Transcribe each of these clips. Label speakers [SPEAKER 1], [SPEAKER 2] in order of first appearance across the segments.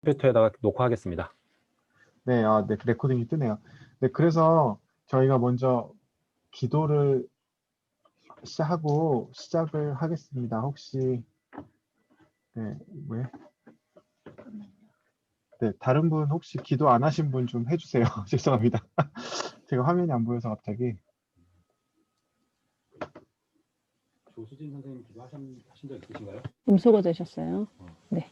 [SPEAKER 1] 컴퓨터에다가 녹화하겠습니다.
[SPEAKER 2] 네, 네, 레코딩이 뜨네요. 네, 그래서 저희가 먼저 기도를 하고 시작을 하겠습니다. 혹시, 네, 왜? 네, 다른 분 혹시 기도 안 하신 분 좀 해주세요. 죄송합니다. 제가 화면이 안 보여서 갑자기.
[SPEAKER 1] 조수진 선생님 기도하신 적 있으신가요?
[SPEAKER 3] 음소거 되셨어요? 네.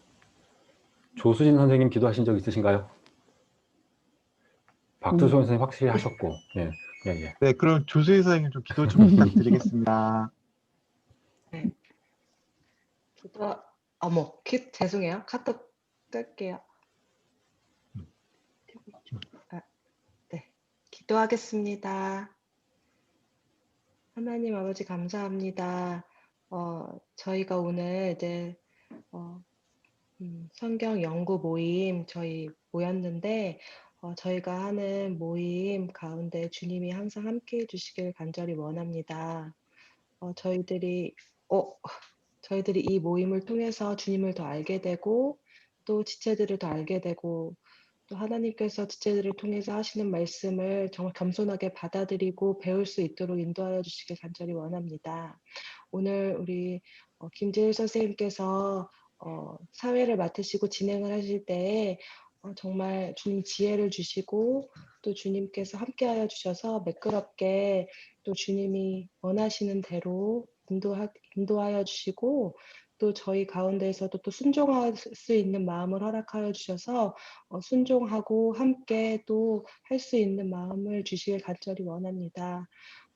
[SPEAKER 1] 조수진 선생님 기도하신 적 있으신가요? 박주소 선생님 확실히 하셨고, 예, 예, 예.
[SPEAKER 2] 네, 그럼 조수희 선생님 좀 기도 좀 부탁드리겠습니다.
[SPEAKER 4] 네. 기도, 죄송해요. 카톡 뜰게요. 네. 기도하겠습니다. 하나님 아버지 감사합니다. 저희가 오늘 이제 성경 연구 모임 저희 모였는데 저희가 하는 모임 가운데 주님이 항상 함께 해주시길 간절히 원합니다. 저희들이 이 모임을 통해서 주님을 더 알게 되고 또 지체들을 더 알게 되고 또 하나님께서 지체들을 통해서 하시는 말씀을 정말 겸손하게 받아들이고 배울 수 있도록 인도하여 주시길 간절히 원합니다. 오늘 우리 김재일 선생님께서 사회를 맡으시고 진행을 하실 때에 정말 주님 지혜를 주시고 또 주님께서 함께하여 주셔서 매끄럽게 또 주님이 원하시는 대로 인도하여 주시고 또 저희 가운데에서도 또 순종할 수 있는 마음을 허락하여 주셔서 순종하고 함께 또 할 수 있는 마음을 주시길 간절히 원합니다.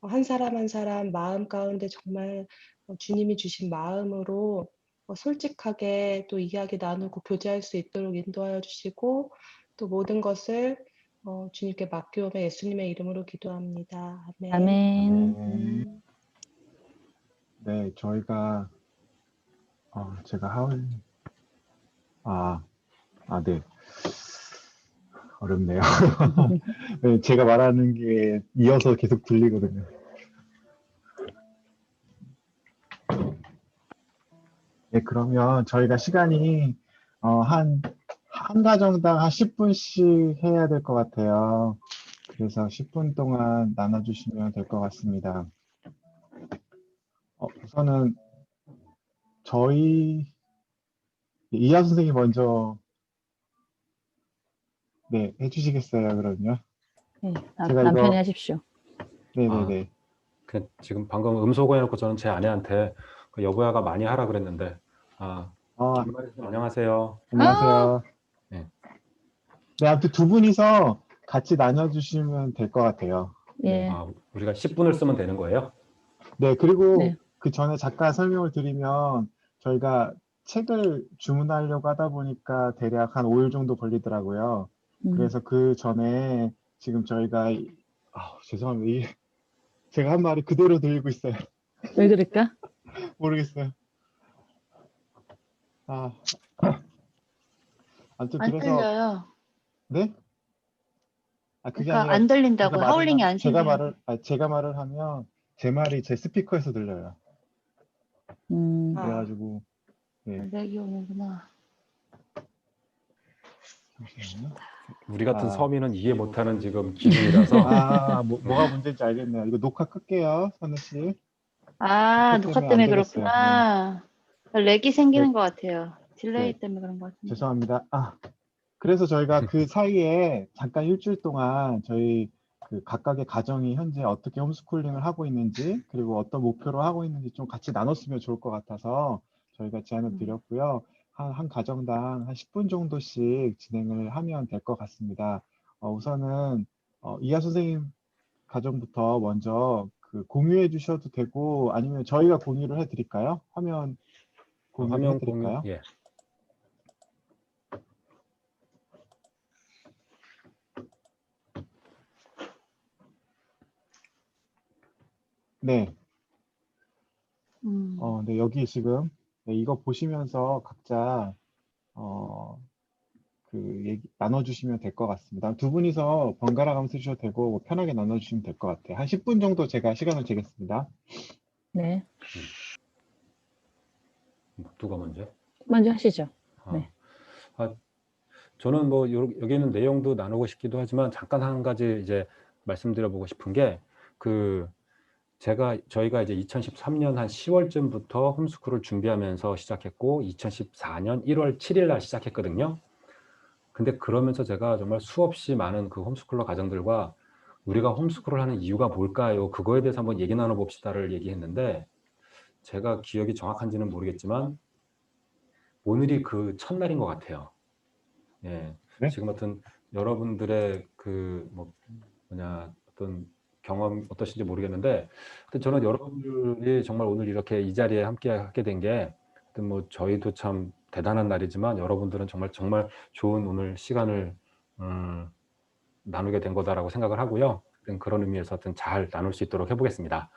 [SPEAKER 4] 한 사람 한 사람 마음 가운데 정말 주님이 주신 마음으로 솔직하게 또 이야기 나누고 교제할 수 있도록 인도하여 주시고 또 모든 것을 주님께 맡겨오며 예수님의 이름으로 기도합니다. 아멘.
[SPEAKER 3] 아멘.
[SPEAKER 2] 네, 저희가 제가 네. 어렵네요. 네, 제가 말하는 게 이어서 계속 들리거든요. 네, 그러면 저희가 시간이 한 가정당 한 10분씩 해야 될 것 같아요. 그래서 10분 동안 나눠주시면 될 것 같습니다. 우선은 저희 이하 선생님 먼저 네, 해주시겠어요, 그럼요?
[SPEAKER 3] 네,
[SPEAKER 2] 제가
[SPEAKER 3] 남편이
[SPEAKER 2] 이거
[SPEAKER 3] 하십시오.
[SPEAKER 2] 네네네.
[SPEAKER 1] 지금 방금 음소거 해놓고 저는 제 아내한테 그 여보야가 많이 하라 그랬는데, 김마리 선생님 안녕하세요.
[SPEAKER 2] 안녕하세요.
[SPEAKER 1] 네.
[SPEAKER 2] 네, 아무튼 두 분이서 같이 나눠주시면 될 것 같아요.
[SPEAKER 3] 예.
[SPEAKER 1] 우리가 10분을 쓰면 되는 거예요?
[SPEAKER 2] 네, 그리고
[SPEAKER 3] 네.
[SPEAKER 2] 그 전에 잠깐 설명을 드리면 저희가 책을 주문하려고 하다 보니까 대략 한 5일 정도 걸리더라고요. 그래서 그 전에 지금 저희가 죄송합니다. 제가 한 말이 그대로 들리고 있어요.
[SPEAKER 3] 왜 그럴까?
[SPEAKER 2] 모르겠어요. 아무튼
[SPEAKER 5] 안
[SPEAKER 2] 그래서
[SPEAKER 5] 들려요.
[SPEAKER 2] 네? 그게
[SPEAKER 5] 그러니까
[SPEAKER 2] 아니라
[SPEAKER 5] 안 들린다고 하울링이 안 생기는.
[SPEAKER 2] 제가 말을 하면 제 말이 제 스피커에서 들려요. 그래가지고 네.
[SPEAKER 5] 렉이 오는구나.
[SPEAKER 2] 잠시만요.
[SPEAKER 1] 우리 같은 서민은 이해 못하는 지금 기준이라서.
[SPEAKER 2] 뭐가 문제인지 알겠네요. 이거 녹화 끌게요, 선우 씨.
[SPEAKER 5] 녹화 때문에 그렇구나. 렉이 생기는 것 같아요. 딜레이 때문에 그런 것 같은데.
[SPEAKER 2] 죄송합니다. 그래서 저희가 그 사이에 잠깐 일주일 동안 저희 그 각각의 가정이 현재 어떻게 홈스쿨링을 하고 있는지 그리고 어떤 목표로 하고 있는지 좀 같이 나눴으면 좋을 것 같아서 저희가 제안을 드렸고요. 한 가정당 한 10분 정도씩 진행을 하면 될 것 같습니다. 우선은 이하 선생님 가정부터 먼저 그 공유해 주셔도 되고 아니면 저희가 공유를 해 드릴까요? 화면 공유를 해 드릴까요?
[SPEAKER 1] 예.
[SPEAKER 2] 네. 네, 여기 지금 이거 보시면서 각자 그 얘기 나눠주시면 될 것 같습니다. 두 분이서 번갈아 가면서 주셔도 되고 뭐 편하게 나눠주시면 될 것 같아요. 한 10분 정도 제가 시간을 재겠습니다.
[SPEAKER 3] 네.
[SPEAKER 1] 누가 먼저?
[SPEAKER 3] 먼저 하시죠. 네.
[SPEAKER 1] 저는 뭐 여기 있는 내용도 나누고 싶기도 하지만 잠깐 한 가지 이제 말씀드려보고 싶은 게 저희가 이제 2013년 한 10월쯤부터 홈스쿨을 준비하면서 시작했고 2014년 1월 7일 날 시작했거든요. 근데 그러면서 제가 정말 수없이 많은 그 홈스쿨러 가정들과 우리가 홈스쿨을 하는 이유가 뭘까요? 그거에 대해서 한번 얘기 나눠봅시다를 얘기했는데 제가 기억이 정확한지는 모르겠지만 오늘이 그 첫날인 것 같아요. 예,
[SPEAKER 2] 네?
[SPEAKER 1] 지금 어떤 여러분들의 어떤 경험 어떠신지 모르겠는데, 하여튼 저는 여러분들이 정말 오늘 이렇게 이 자리에 함께 하게 된 게, 하여튼 뭐 저희도 참 대단한 날이지만 여러분들은 정말 좋은 오늘 시간을 나누게 된 거다라고 생각을 하고요. 그런 의미에서 하여튼 잘 나눌 수 있도록 해보겠습니다.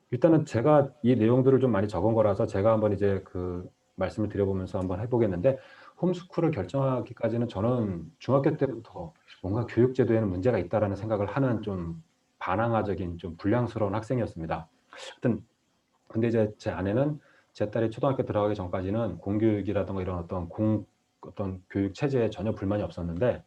[SPEAKER 1] 일단은 제가 이 내용들을 좀 많이 적은 거라서 제가 한번 이제 그 말씀을 드려보면서 한번 해보겠는데, 홈스쿨을 결정하기까지는 저는 중학교 때부터 뭔가 교육제도에는 문제가 있다라는 생각을 하는 좀 반항아적인 좀 불량스러운 학생이었습니다. 하여튼 근데 이제 제 아내는 제 딸이 초등학교 들어가기 전까지는 공교육이라든가 이런 어떤 교육 체제에 전혀 불만이 없었는데,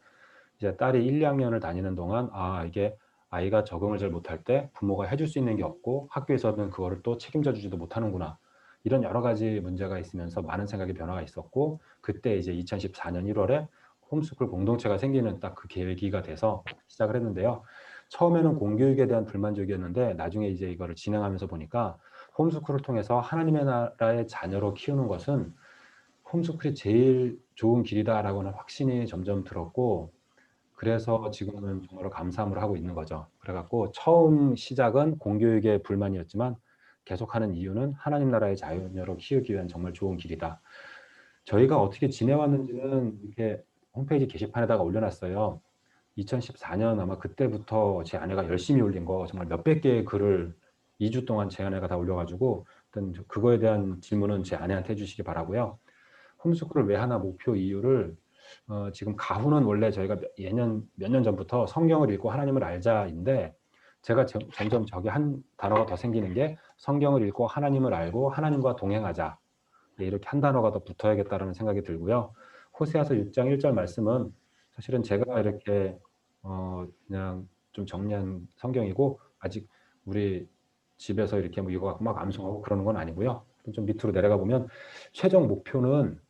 [SPEAKER 1] 이제 딸이 1, 2학년을 다니는 동안 이게 아이가 적응을 잘 못할 때 부모가 해줄 수 있는 게 없고 학교에서는 그거를 또 책임져 주지도 못하는구나, 이런 여러 가지 문제가 있으면서 많은 생각의 변화가 있었고, 그때 이제 2014년 1월에 홈스쿨 공동체가 생기는 딱 그 계기가 돼서 시작을 했는데요. 처음에는 공교육에 대한 불만족이었는데 나중에 이제 이거를 진행하면서 보니까 홈스쿨을 통해서 하나님의 나라의 자녀로 키우는 것은 홈스쿨이 제일 좋은 길이다라고는 확신이 점점 들었고, 그래서 지금은 정말로 감사함을 하고 있는 거죠. 그래갖고 처음 시작은 공교육의 불만이었지만 계속하는 이유는 하나님 나라의 자녀로 키우기 위한 정말 좋은 길이다. 저희가 어떻게 지내왔는지는 이렇게 홈페이지 게시판에다가 올려놨어요. 2014년 아마 그때부터 제 아내가 열심히 올린 거 정말 몇백 개의 글을 2주 동안 제 아내가 다 올려가지고, 그거에 대한 질문은 제 아내한테 해주시기 바라고요. 홈스쿨을 왜 하나 목표 이유를 지금 가후는 원래 저희가 몇 년 전부터 성경을 읽고 하나님을 알자인데, 제가 점점 저기 한 단어가 더 생기는 게 성경을 읽고 하나님을 알고 하나님과 동행하자, 이렇게 한 단어가 더 붙어야겠다라는 생각이 들고요. 호세아서 6장 1절 말씀은 사실은 제가 이렇게 그냥 좀 정리한 성경이고, 아직 우리 집에서 이렇게 뭐 이거 막 암송하고 그러는 건 아니고요. 좀 밑으로 내려가 보면 최종 목표는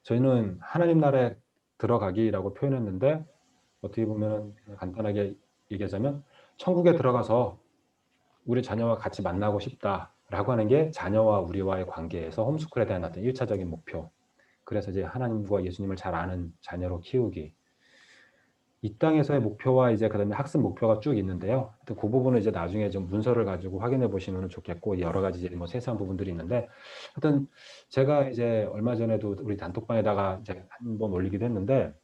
[SPEAKER 1] 저희는 하나님 나라에 들어가기라고 표현했는데, 어떻게 보면 간단하게 얘기하자면 천국에 들어가서 우리 자녀와 같이 만나고 싶다라고 하는 게 자녀와 우리와의 관계에서 홈스쿨에 대한 어떤 1차적인 목표. 그래서 이제 하나님과 예수님을 잘 아는 자녀로 키우기. 이 땅에서의 목표와 이제 그다음에 학습 목표가 쭉 있는데요. 그 부분은 이제 나중에 좀 문서를 가지고 확인해 보시면 좋겠고, 여러 가지 이제 뭐 세세한 부분들이 있는데, 하여튼 제가 이제 얼마 전에도 우리 단톡방에다가 이제 한번 올리기도 했는데,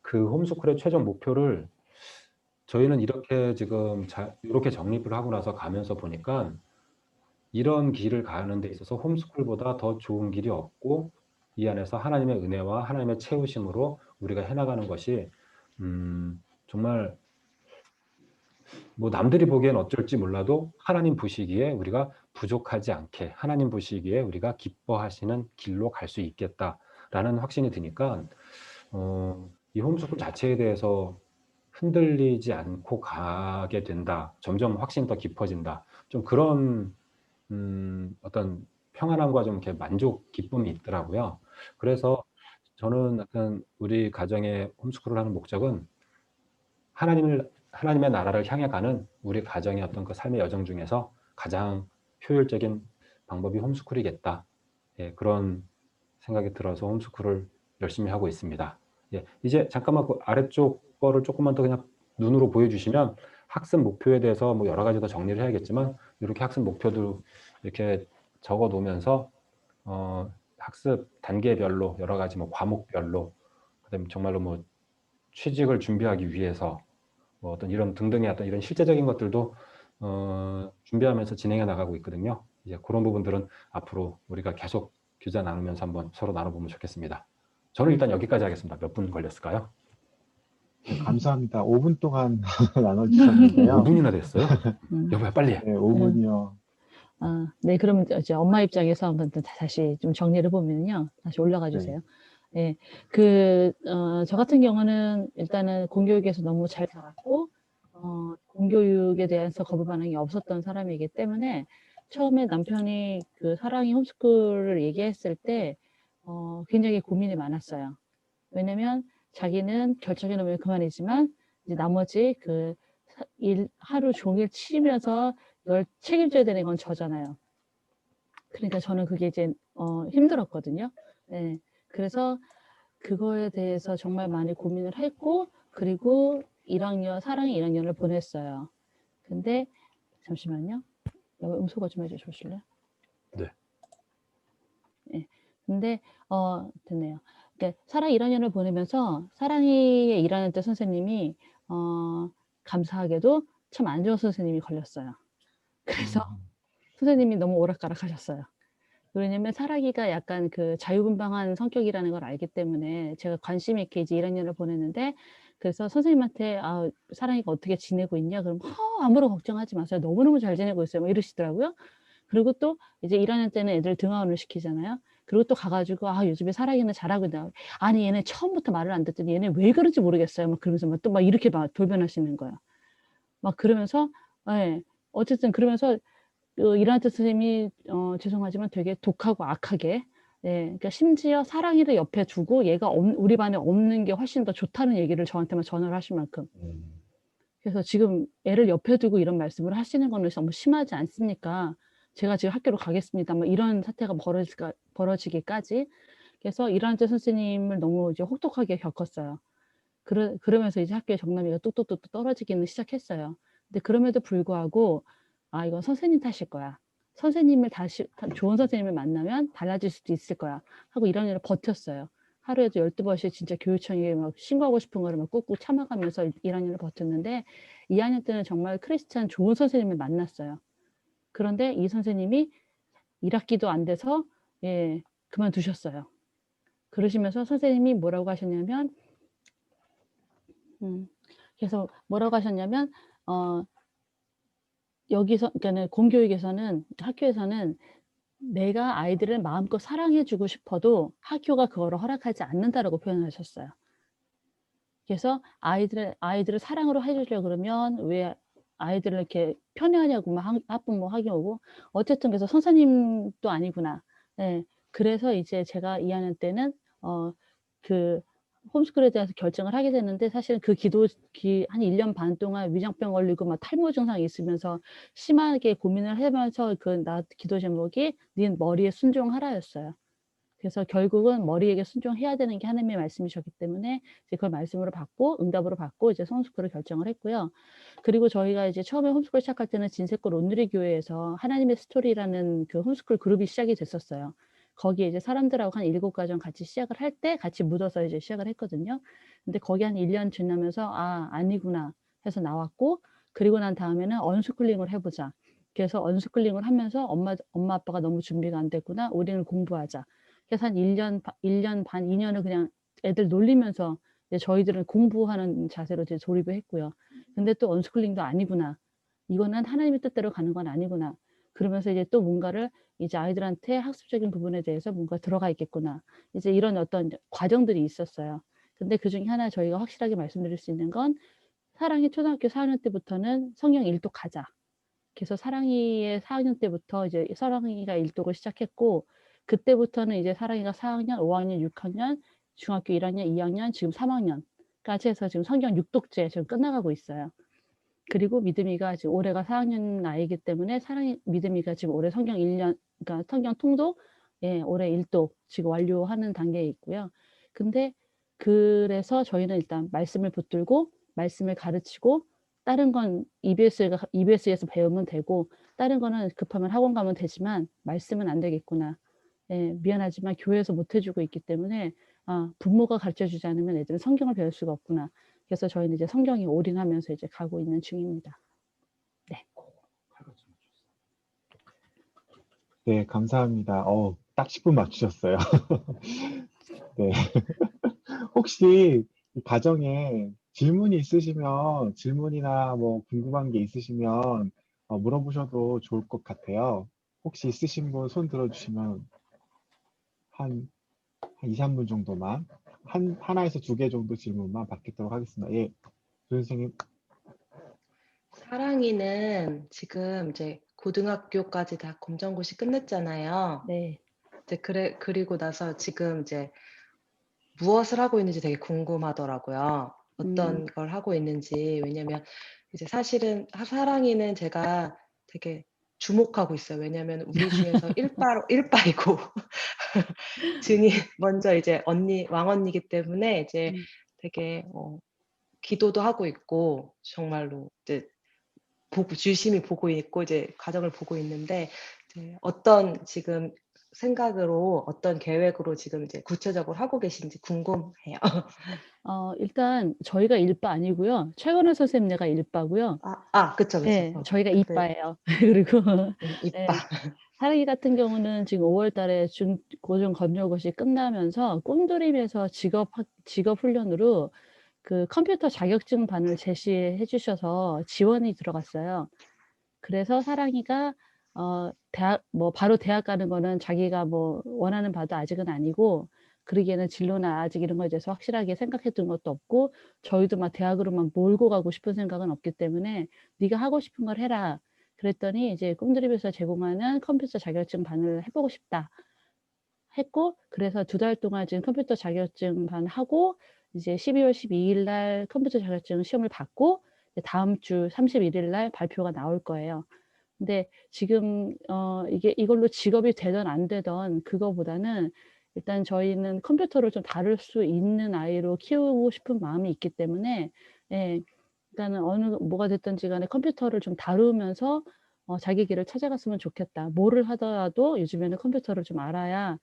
[SPEAKER 1] 그 홈스쿨의 최종 목표를 저희는 이렇게 지금 이렇게 정립을 하고 나서 가면서 보니까 이런 길을 가는 데 있어서 홈스쿨보다 더 좋은 길이 없고, 이 안에서 하나님의 은혜와 하나님의 채우심으로 우리가 해나가는 것이 정말 뭐 남들이 보기엔 어쩔지 몰라도 하나님 보시기에 우리가 부족하지 않게, 하나님 보시기에 우리가 기뻐하시는 길로 갈 수 있겠다라는 확신이 드니까 이 홈스쿨 자체에 대해서 흔들리지 않고 가게 된다. 점점 확신이 더 깊어진다. 좀 그런 어떤 평안함과 좀 이렇게 만족, 기쁨이 있더라고요. 그래서 저는 약간 우리 가정의 홈스쿨을 하는 목적은 하나님의 나라를 향해 가는 우리 가정의 어떤 그 삶의 여정 중에서 가장 효율적인 방법이 홈스쿨이겠다. 예, 그런 생각이 들어서 홈스쿨을 열심히 하고 있습니다. 예, 이제 잠깐만 그 아래쪽 거를 조금만 더 그냥 눈으로 보여주시면 학습 목표에 대해서 뭐 여러 가지 더 정리를 해야겠지만, 이렇게 학습 목표도 이렇게 적어 놓으면서 학습 단계별로 여러 가지 뭐 과목별로, 그다음에 정말로 뭐 취직을 준비하기 위해서 뭐 어떤 이런 등등의 어떤 이런 실제적인 것들도 준비하면서 진행해 나가고 있거든요. 이제 그런 부분들은 앞으로 우리가 계속 교제 나누면서 한번 서로 나눠보면 좋겠습니다. 저는 일단 여기까지 하겠습니다. 몇 분 걸렸을까요?
[SPEAKER 2] 네, 감사합니다. 5분 동안 나눠주셨는데요.
[SPEAKER 1] 5분이나 됐어요? 여보야 빨리 해.
[SPEAKER 2] 네, 5분이요.
[SPEAKER 3] 네, 그러면 이제 엄마 입장에서 한번 또 다시 좀 정리를 보면요. 다시 올라가 주세요. 예. 저 같은 경우는 일단은 공교육에서 너무 잘 자랐고, 공교육에 대해서 거부 반응이 없었던 사람이기 때문에 처음에 남편이 그 사랑이 홈스쿨을 얘기했을 때, 굉장히 고민이 많았어요. 왜냐면 자기는 결정해 놓으면 그만이지만, 이제 나머지 하루 종일 치면서 이걸 책임져야 되는 건 저잖아요. 그러니까 저는 그게 이제, 힘들었거든요. 네. 그래서 그거에 대해서 정말 많이 고민을 했고, 그리고 사랑이 1학년을 보냈어요. 근데, 잠시만요. 음소거 좀 해주실래요?
[SPEAKER 1] 네.
[SPEAKER 3] 네. 근데, 됐네요. 그러니까 사랑 1학년을 보내면서 사랑이의 1학년 때 선생님이, 감사하게도 참 안 좋은 선생님이 걸렸어요. 그래서 선생님이 너무 오락가락 하셨어요. 왜냐면 사랑이가 약간 그 자유분방한 성격이라는 걸 알기 때문에 제가 관심 있게 이제 1학년을 보냈는데, 그래서 선생님한테 사랑이가 어떻게 지내고 있냐? 그럼 아무런 걱정하지 마세요. 너무너무 잘 지내고 있어요. 막 이러시더라고요. 그리고 또 이제 1학년 때는 애들 등하원을 시키잖아요. 그리고 또 가가지고 요즘에 사랑이는 잘하고 있다. 아니 얘네 처음부터 말을 안 듣더니 얘네 왜 그런지 모르겠어요. 막 그러면서 막 이렇게 막 돌변하시는 거예요. 막 그러면서 예. 어쨌든 그러면서 1학년 때 선생님이 죄송하지만 되게 독하고 악하게, 예, 그러니까 심지어 사랑이를 옆에 두고 얘가 우리 반에 없는 게 훨씬 더 좋다는 얘기를 저한테만 전화를 하실 만큼. 그래서 지금 애를 옆에 두고 이런 말씀을 하시는 거는 너무 심하지 않습니까? 제가 지금 학교로 가겠습니다. 뭐 이런 사태가 벌어지기까지. 그래서 1학년 때 선생님을 너무 이제 혹독하게 겪었어요. 그러면서 이제 학교에 정남이가 뚝뚝뚝 떨어지기는 시작했어요. 근데 그럼에도 불구하고 이건 선생님 탓일 거야. 좋은 선생님을 만나면 달라질 수도 있을 거야. 하고 1학년을 버텼어요. 하루에도 12번씩 진짜 교육청에 막 신고하고 싶은 거를 막 꾹꾹 참아가면서 1학년을 버텼는데, 2학년 때는 정말 크리스찬 좋은 선생님을 만났어요. 그런데 이 선생님이 1학기도 안 돼서, 예, 그만두셨어요. 그러시면서 선생님이 뭐라고 하셨냐면, 그래서 뭐라고 하셨냐면, 그러니까는 공교육에서는, 학교에서는 내가 아이들을 마음껏 사랑해주고 싶어도 학교가 그거를 허락하지 않는다라고 표현하셨어요. 그래서 아이들을 사랑으로 해주려고 그러면 왜 아이들을 이렇게 편애하냐고 막 학부모 하기 오고, 어쨌든 그래서 선생님도 아니구나. 네. 그래서 이제 제가 2학년 때는 그 홈스쿨에 대해서 결정을 하게 됐는데, 사실은 한 1년 반 동안 위장병 걸리고 막 탈모 증상이 있으면서 심하게 고민을 하면서 기도 제목이 네 머리에 순종하라였어요. 그래서 결국은 머리에게 순종해야 되는 게 하나님의 말씀이셨기 때문에 이제 그걸 말씀으로 받고 응답으로 받고 이제 홈스쿨을 결정을 했고요. 그리고 저희가 이제 처음에 홈스쿨 시작할 때는 진세골 온누리 교회에서 하나님의 스토리라는 그 홈스쿨 그룹이 시작이 됐었어요. 거기에 이제 사람들하고 한 7가정 같이 시작을 할 때 같이 묻어서 이제 시작을 했거든요. 근데 거기 한 1년 지나면서 아니구나 해서 나왔고, 그리고 난 다음에는 언스쿨링을 해보자. 그래서 언스쿨링을 하면서 엄마 아빠가 너무 준비가 안 됐구나. 우리는 공부하자. 그래서 한 1년 반, 2년을 그냥 애들 놀리면서 이제 저희들은 공부하는 자세로 이제 조립을 했고요. 근데 또 언스쿨링도 아니구나. 이거는 하나님의 뜻대로 가는 건 아니구나. 그러면서 이제 또 뭔가를 이제 아이들한테 학습적인 부분에 대해서 뭔가 들어가 있겠구나. 이제 이런 어떤 과정들이 있었어요. 근데 그중에 하나 저희가 확실하게 말씀드릴 수 있는 건, 사랑이 초등학교 4학년 때부터는 성경 일독 가자. 그래서 사랑이의 4학년 때부터 이제 사랑이가 일독을 시작했고, 그때부터는 이제 사랑이가 4학년, 5학년, 6학년, 중학교 1학년, 2학년, 지금 3학년까지 해서 지금 성경 6독째 지금 끝나가고 있어요. 그리고 믿음이가 지금 올해가 4학년 나이기 때문에 믿음이가 지금 올해 성경 1년, 그러니까 성경 통독, 예, 올해 1독 지금 완료하는 단계에 있고요. 근데 그래서 저희는 일단 말씀을 붙들고 말씀을 가르치고, 다른 건 EBS에서 배우면 되고, 다른 거는 급하면 학원 가면 되지만 말씀은 안 되겠구나. 예, 미안하지만 교회에서 못 해주고 있기 때문에 부모가 가르쳐 주지 않으면 애들은 성경을 배울 수가 없구나. 그래서 저희는 이제 성경에 올인하면서 이제 가고 있는 중입니다. 네.
[SPEAKER 2] 네, 감사합니다. 딱 10분 맞추셨어요. 네. 혹시 이 과정에 질문이 있으시면, 질문이나 뭐 궁금한 게 있으시면 물어보셔도 좋을 것 같아요. 혹시 있으신 분 손 들어주시면 한 한 2, 3분 정도만 하나에서 2개 정도 질문만 받도록 하겠습니다. 예, 조 선생님.
[SPEAKER 4] 사랑이는 지금 이제 고등학교까지 다 검정고시 끝냈잖아요.
[SPEAKER 3] 네.
[SPEAKER 4] 이제 그리고 나서 지금 이제 무엇을 하고 있는지 되게 궁금하더라고요. 어떤 걸 하고 있는지. 왜냐면 이제 사실은 사랑이는 제가 되게 주목하고 있어요. 왜냐면 우리 중에서 일바이고 증인 먼저 이제 왕언니이기 때문에 이제 되게 기도도 하고 있고 정말로 이제 유심히 보고 있고 이제 과정을 보고 있는데 이제 어떤 지금 생각으로 어떤 계획으로 지금 이제 구체적으로 하고 계신지 궁금해요.
[SPEAKER 3] 일단 저희가 1바 아니고요. 최건우 선생님네가 1바고요.
[SPEAKER 4] 그쵸.
[SPEAKER 3] 네, 저희가
[SPEAKER 4] 네.
[SPEAKER 3] 2바예요. 그리고
[SPEAKER 4] 이빠.
[SPEAKER 3] 네, 사랑이 같은 경우는 지금 5월 달에 고중 검정고시 끝나면서 꿈드림에서 직업 훈련으로 그 컴퓨터 자격증 반을 제시해 주셔서 지원이 들어갔어요. 그래서 사랑이가 바로 대학 가는 거는 자기가 뭐 원하는 바도 아직은 아니고, 그러기에는 진로나 아직 이런 거에 대해서 확실하게 생각해 둔 것도 없고, 저희도 막 대학으로만 몰고 가고 싶은 생각은 없기 때문에 "네가 하고 싶은 걸 해라." 그랬더니 이제 꿈드림에서 제공하는 컴퓨터 자격증 반을 해 보고 싶다 했고, 그래서 2달 동안 지금 컴퓨터 자격증 반 하고 이제 12월 12일 날 컴퓨터 자격증 시험을 받고 이제 다음 주 31일 날 발표가 나올 거예요. 근데 지금 이걸로 직업이 되든 안 되든 그거보다는 일단 저희는 컴퓨터를 좀 다룰 수 있는 아이로 키우고 싶은 마음이 있기 때문에, 예, 일단은 뭐가 됐든지 간에 컴퓨터를 좀 다루면서 자기 길을 찾아갔으면 좋겠다. 뭐를 하더라도 요즘에는 컴퓨터를 좀 알아야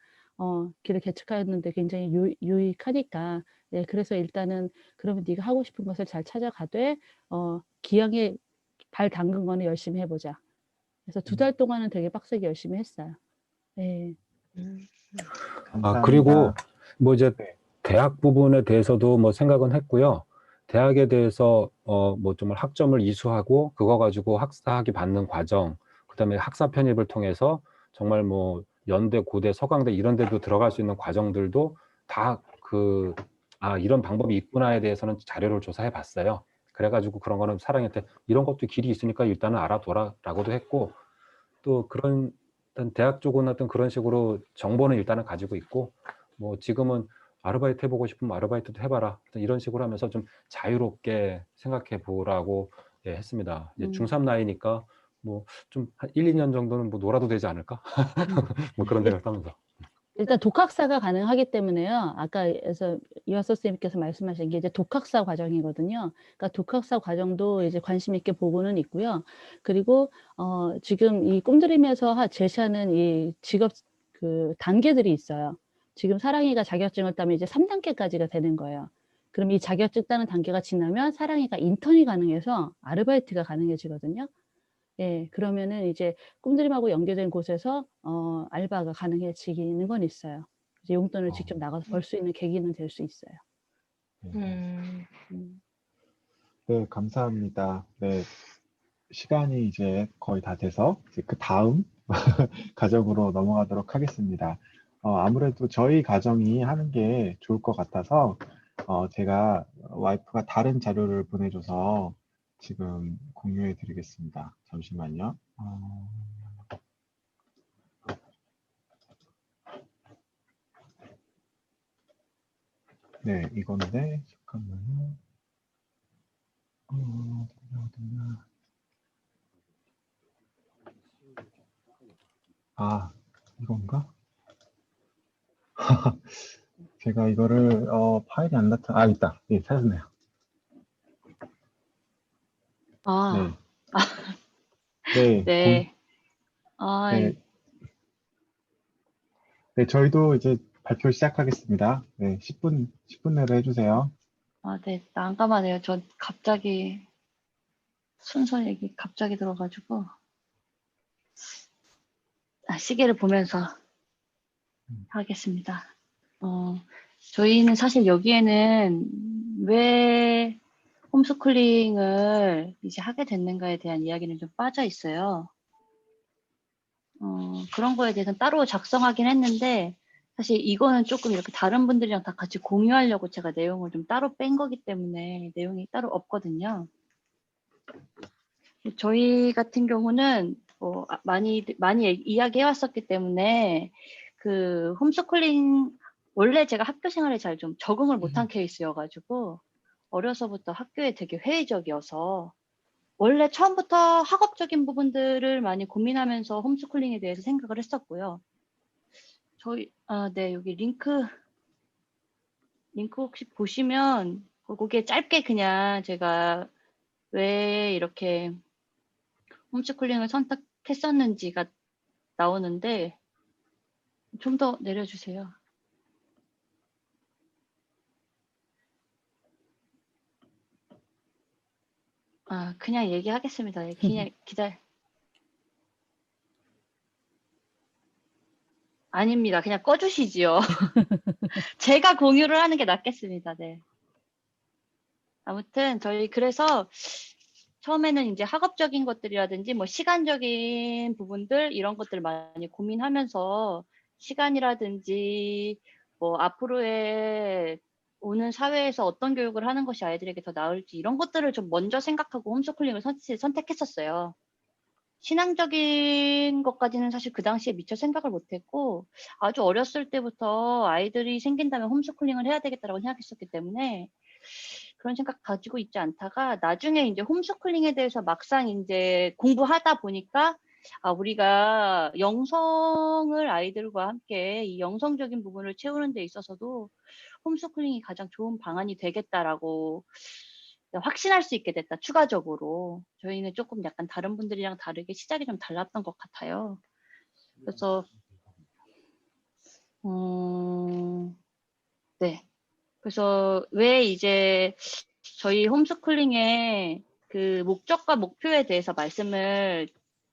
[SPEAKER 3] 길을 개척하는 데 굉장히 유익하니까. 예, 그래서 일단은 "그러면 네가 하고 싶은 것을 잘 찾아가되 기왕에 발 담근 거는 열심히 해 보자." 그래서 2달 동안은 되게 빡세게 열심히 했어요. 네.
[SPEAKER 2] 감사합니다.
[SPEAKER 1] 그리고 뭐 이제
[SPEAKER 2] 네.
[SPEAKER 1] 대학 부분에 대해서도 뭐 생각은 했고요. 대학에 대해서 뭐 정말 학점을 이수하고 그거 가지고 학사학위 받는 과정, 그다음에 학사 편입을 통해서 정말 뭐 연대, 고대, 서강대 이런 데도 들어갈 수 있는 과정들도 다 이런 방법이 있구나에 대해서는 자료를 조사해 봤어요. 그래 가지고 그런 거는 사랑한테 "이런 것도 길이 있으니까 일단은 알아둬라."라고도 했고, 또 그런 일단 대학 쪽은 어떤 그런 식으로 정보는 일단은 가지고 있고, 뭐 지금은 "아르바이트 해 보고 싶으면 아르바이트도 해 봐라." 이런 식으로 하면서 좀 자유롭게 생각해 보라고 했습니다. 이제 중3 나이니까 뭐 좀 한 1-2년 정도는 뭐 놀아도 되지 않을까? 뭐 그런 생각을 하면서.
[SPEAKER 3] 일단 독학사가 가능하기 때문에요. 아까에서 이화 선생님께서 말씀하신 게 이제 독학사 과정이거든요. 그러니까 독학사 과정도 이제 관심 있게 보고는 있고요. 그리고 지금 이 꿈드림에서 제시하는 이 직업 단계들이 있어요. 지금 사랑이가 자격증을 따면 이제 3단계까지가 되는 거예요. 그럼 이 자격증 따는 단계가 지나면 사랑이가 인턴이 가능해서 아르바이트가 가능해지거든요. 예. 그러면은 이제 꿈드림하고 연계된 곳에서 알바가 가능해지는 건 있어요. 이제 용돈을 직접 나가서 벌 수 있는 계기는 될 수 있어요. 음.
[SPEAKER 2] 네, 감사합니다. 네, 시간이 이제 거의 다 돼서 이제 그 다음 가정으로 넘어가도록 하겠습니다. 아무래도 저희 가정이 하는 게 좋을 것 같아서 제가 와이프가 다른 자료를 보내줘서 지금 공유해 드리겠습니다. 잠시만요. 네, 이건데 잠깐만요. 어디냐. 이건가? 제가 이거를 파일이 안 있다. 예, 찾았네요. 네. 네.
[SPEAKER 5] 네.
[SPEAKER 2] 네. 네, 저희도 이제 발표 시작하겠습니다. 네, 10분 내로 해주세요.
[SPEAKER 5] 네. 난감하네요. 저 갑자기 순서 얘기 갑자기 들어가지고 시계를 보면서 하겠습니다. 저희는 사실 여기에는 왜 홈스쿨링을 이제 하게 됐는가에 대한 이야기는 좀 빠져 있어요. 그런 거에 대해서는 따로 작성하긴 했는데 사실 이거는 조금 이렇게 다른 분들이랑 다 같이 공유하려고 제가 내용을 좀 따로 뺀 거기 때문에 내용이 따로 없거든요. 저희 같은 경우는 많이 이야기해 왔었기 때문에 그 홈스쿨링 원래 제가 학교 생활에 잘 좀 적응을 못한 케이스여가지고 어려서부터 학교에 되게 회의적이어서 원래 처음부터 학업적인 부분들을 많이 고민하면서 홈스쿨링에 대해서 생각을 했었고요. 네, 여기 링크 혹시 보시면 거기에 짧게 그냥 제가 왜 이렇게 홈스쿨링을 선택했었는지가 나오는데 좀 더 내려주세요. 그냥 얘기하겠습니다. 그냥 아닙니다. 그냥 꺼주시지요. 제가 공유를 하는 게 낫겠습니다. 네. 아무튼 저희 그래서 처음에는 이제 학업적인 것들이라든지 뭐 시간적인 부분들 이런 것들 많이 고민하면서 시간이라든지 뭐 앞으로의 오는 사회에서 어떤 교육을 하는 것이 아이들에게 더 나을지 이런 것들을 좀 먼저 생각하고 홈스쿨링을 선택했었어요. 신앙적인 것까지는 사실 그 당시에 미처 생각을 못했고 아주 어렸을 때부터 아이들이 생긴다면 홈스쿨링을 해야 되겠다라고 생각했었기 때문에 그런 생각 가지고 있지 않다가 나중에 이제 홈스쿨링에 대해서 막상 이제 공부하다 보니까 우리가 영성을 아이들과 함께 이 영성적인 부분을 채우는 데 있어서도 홈스쿨링이 가장 좋은 방안이 되겠다라고 확신할 수 있게 됐다. 추가적으로 저희는 조금 약간 다른 분들이랑 다르게 시작이 좀 달랐던 것 같아요. 그래서 네. 그래서 왜 이제 저희 홈스쿨링의 그 목적과 목표에 대해서 말씀을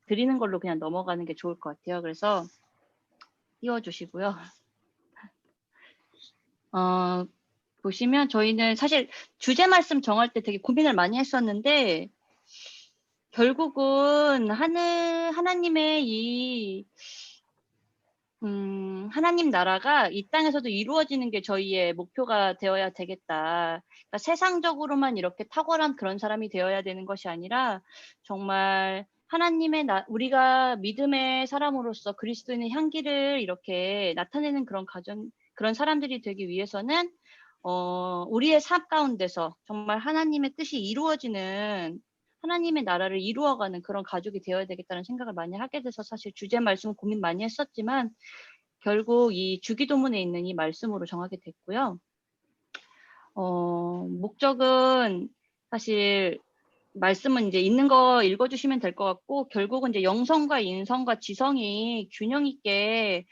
[SPEAKER 5] 드리는 걸로 그냥 넘어가는 게 좋을 것 같아요. 그래서 띄워주시고요. 보시면 저희는 사실 주제 말씀 정할 때 되게 고민을 많이 했었는데 결국은 하나님의 이 하나님 나라가 이 땅에서도 이루어지는 게 저희의 목표가 되어야 되겠다. 그러니까 세상적으로만 이렇게 탁월한 그런 사람이 되어야 되는 것이 아니라 정말 하나님의 우리가 믿음의 사람으로서 그리스도인의 향기를 이렇게 나타내는 그런 사람들이 되기 위해서는 우리의 삶 가운데서 정말 하나님의 뜻이 이루어지는 하나님의 나라를 이루어가는 그런 가족이 되어야 되겠다는 생각을 많이 하게 돼서 사실 주제 말씀 고민 많이 했었지만 결국 이 주기도문에 있는 이 말씀으로 정하게 됐고요. 목적은 사실 말씀은 이제 있는 거 읽어주시면 될 것 같고 결국은 이제 영성과 인성과 지성이 균형 있게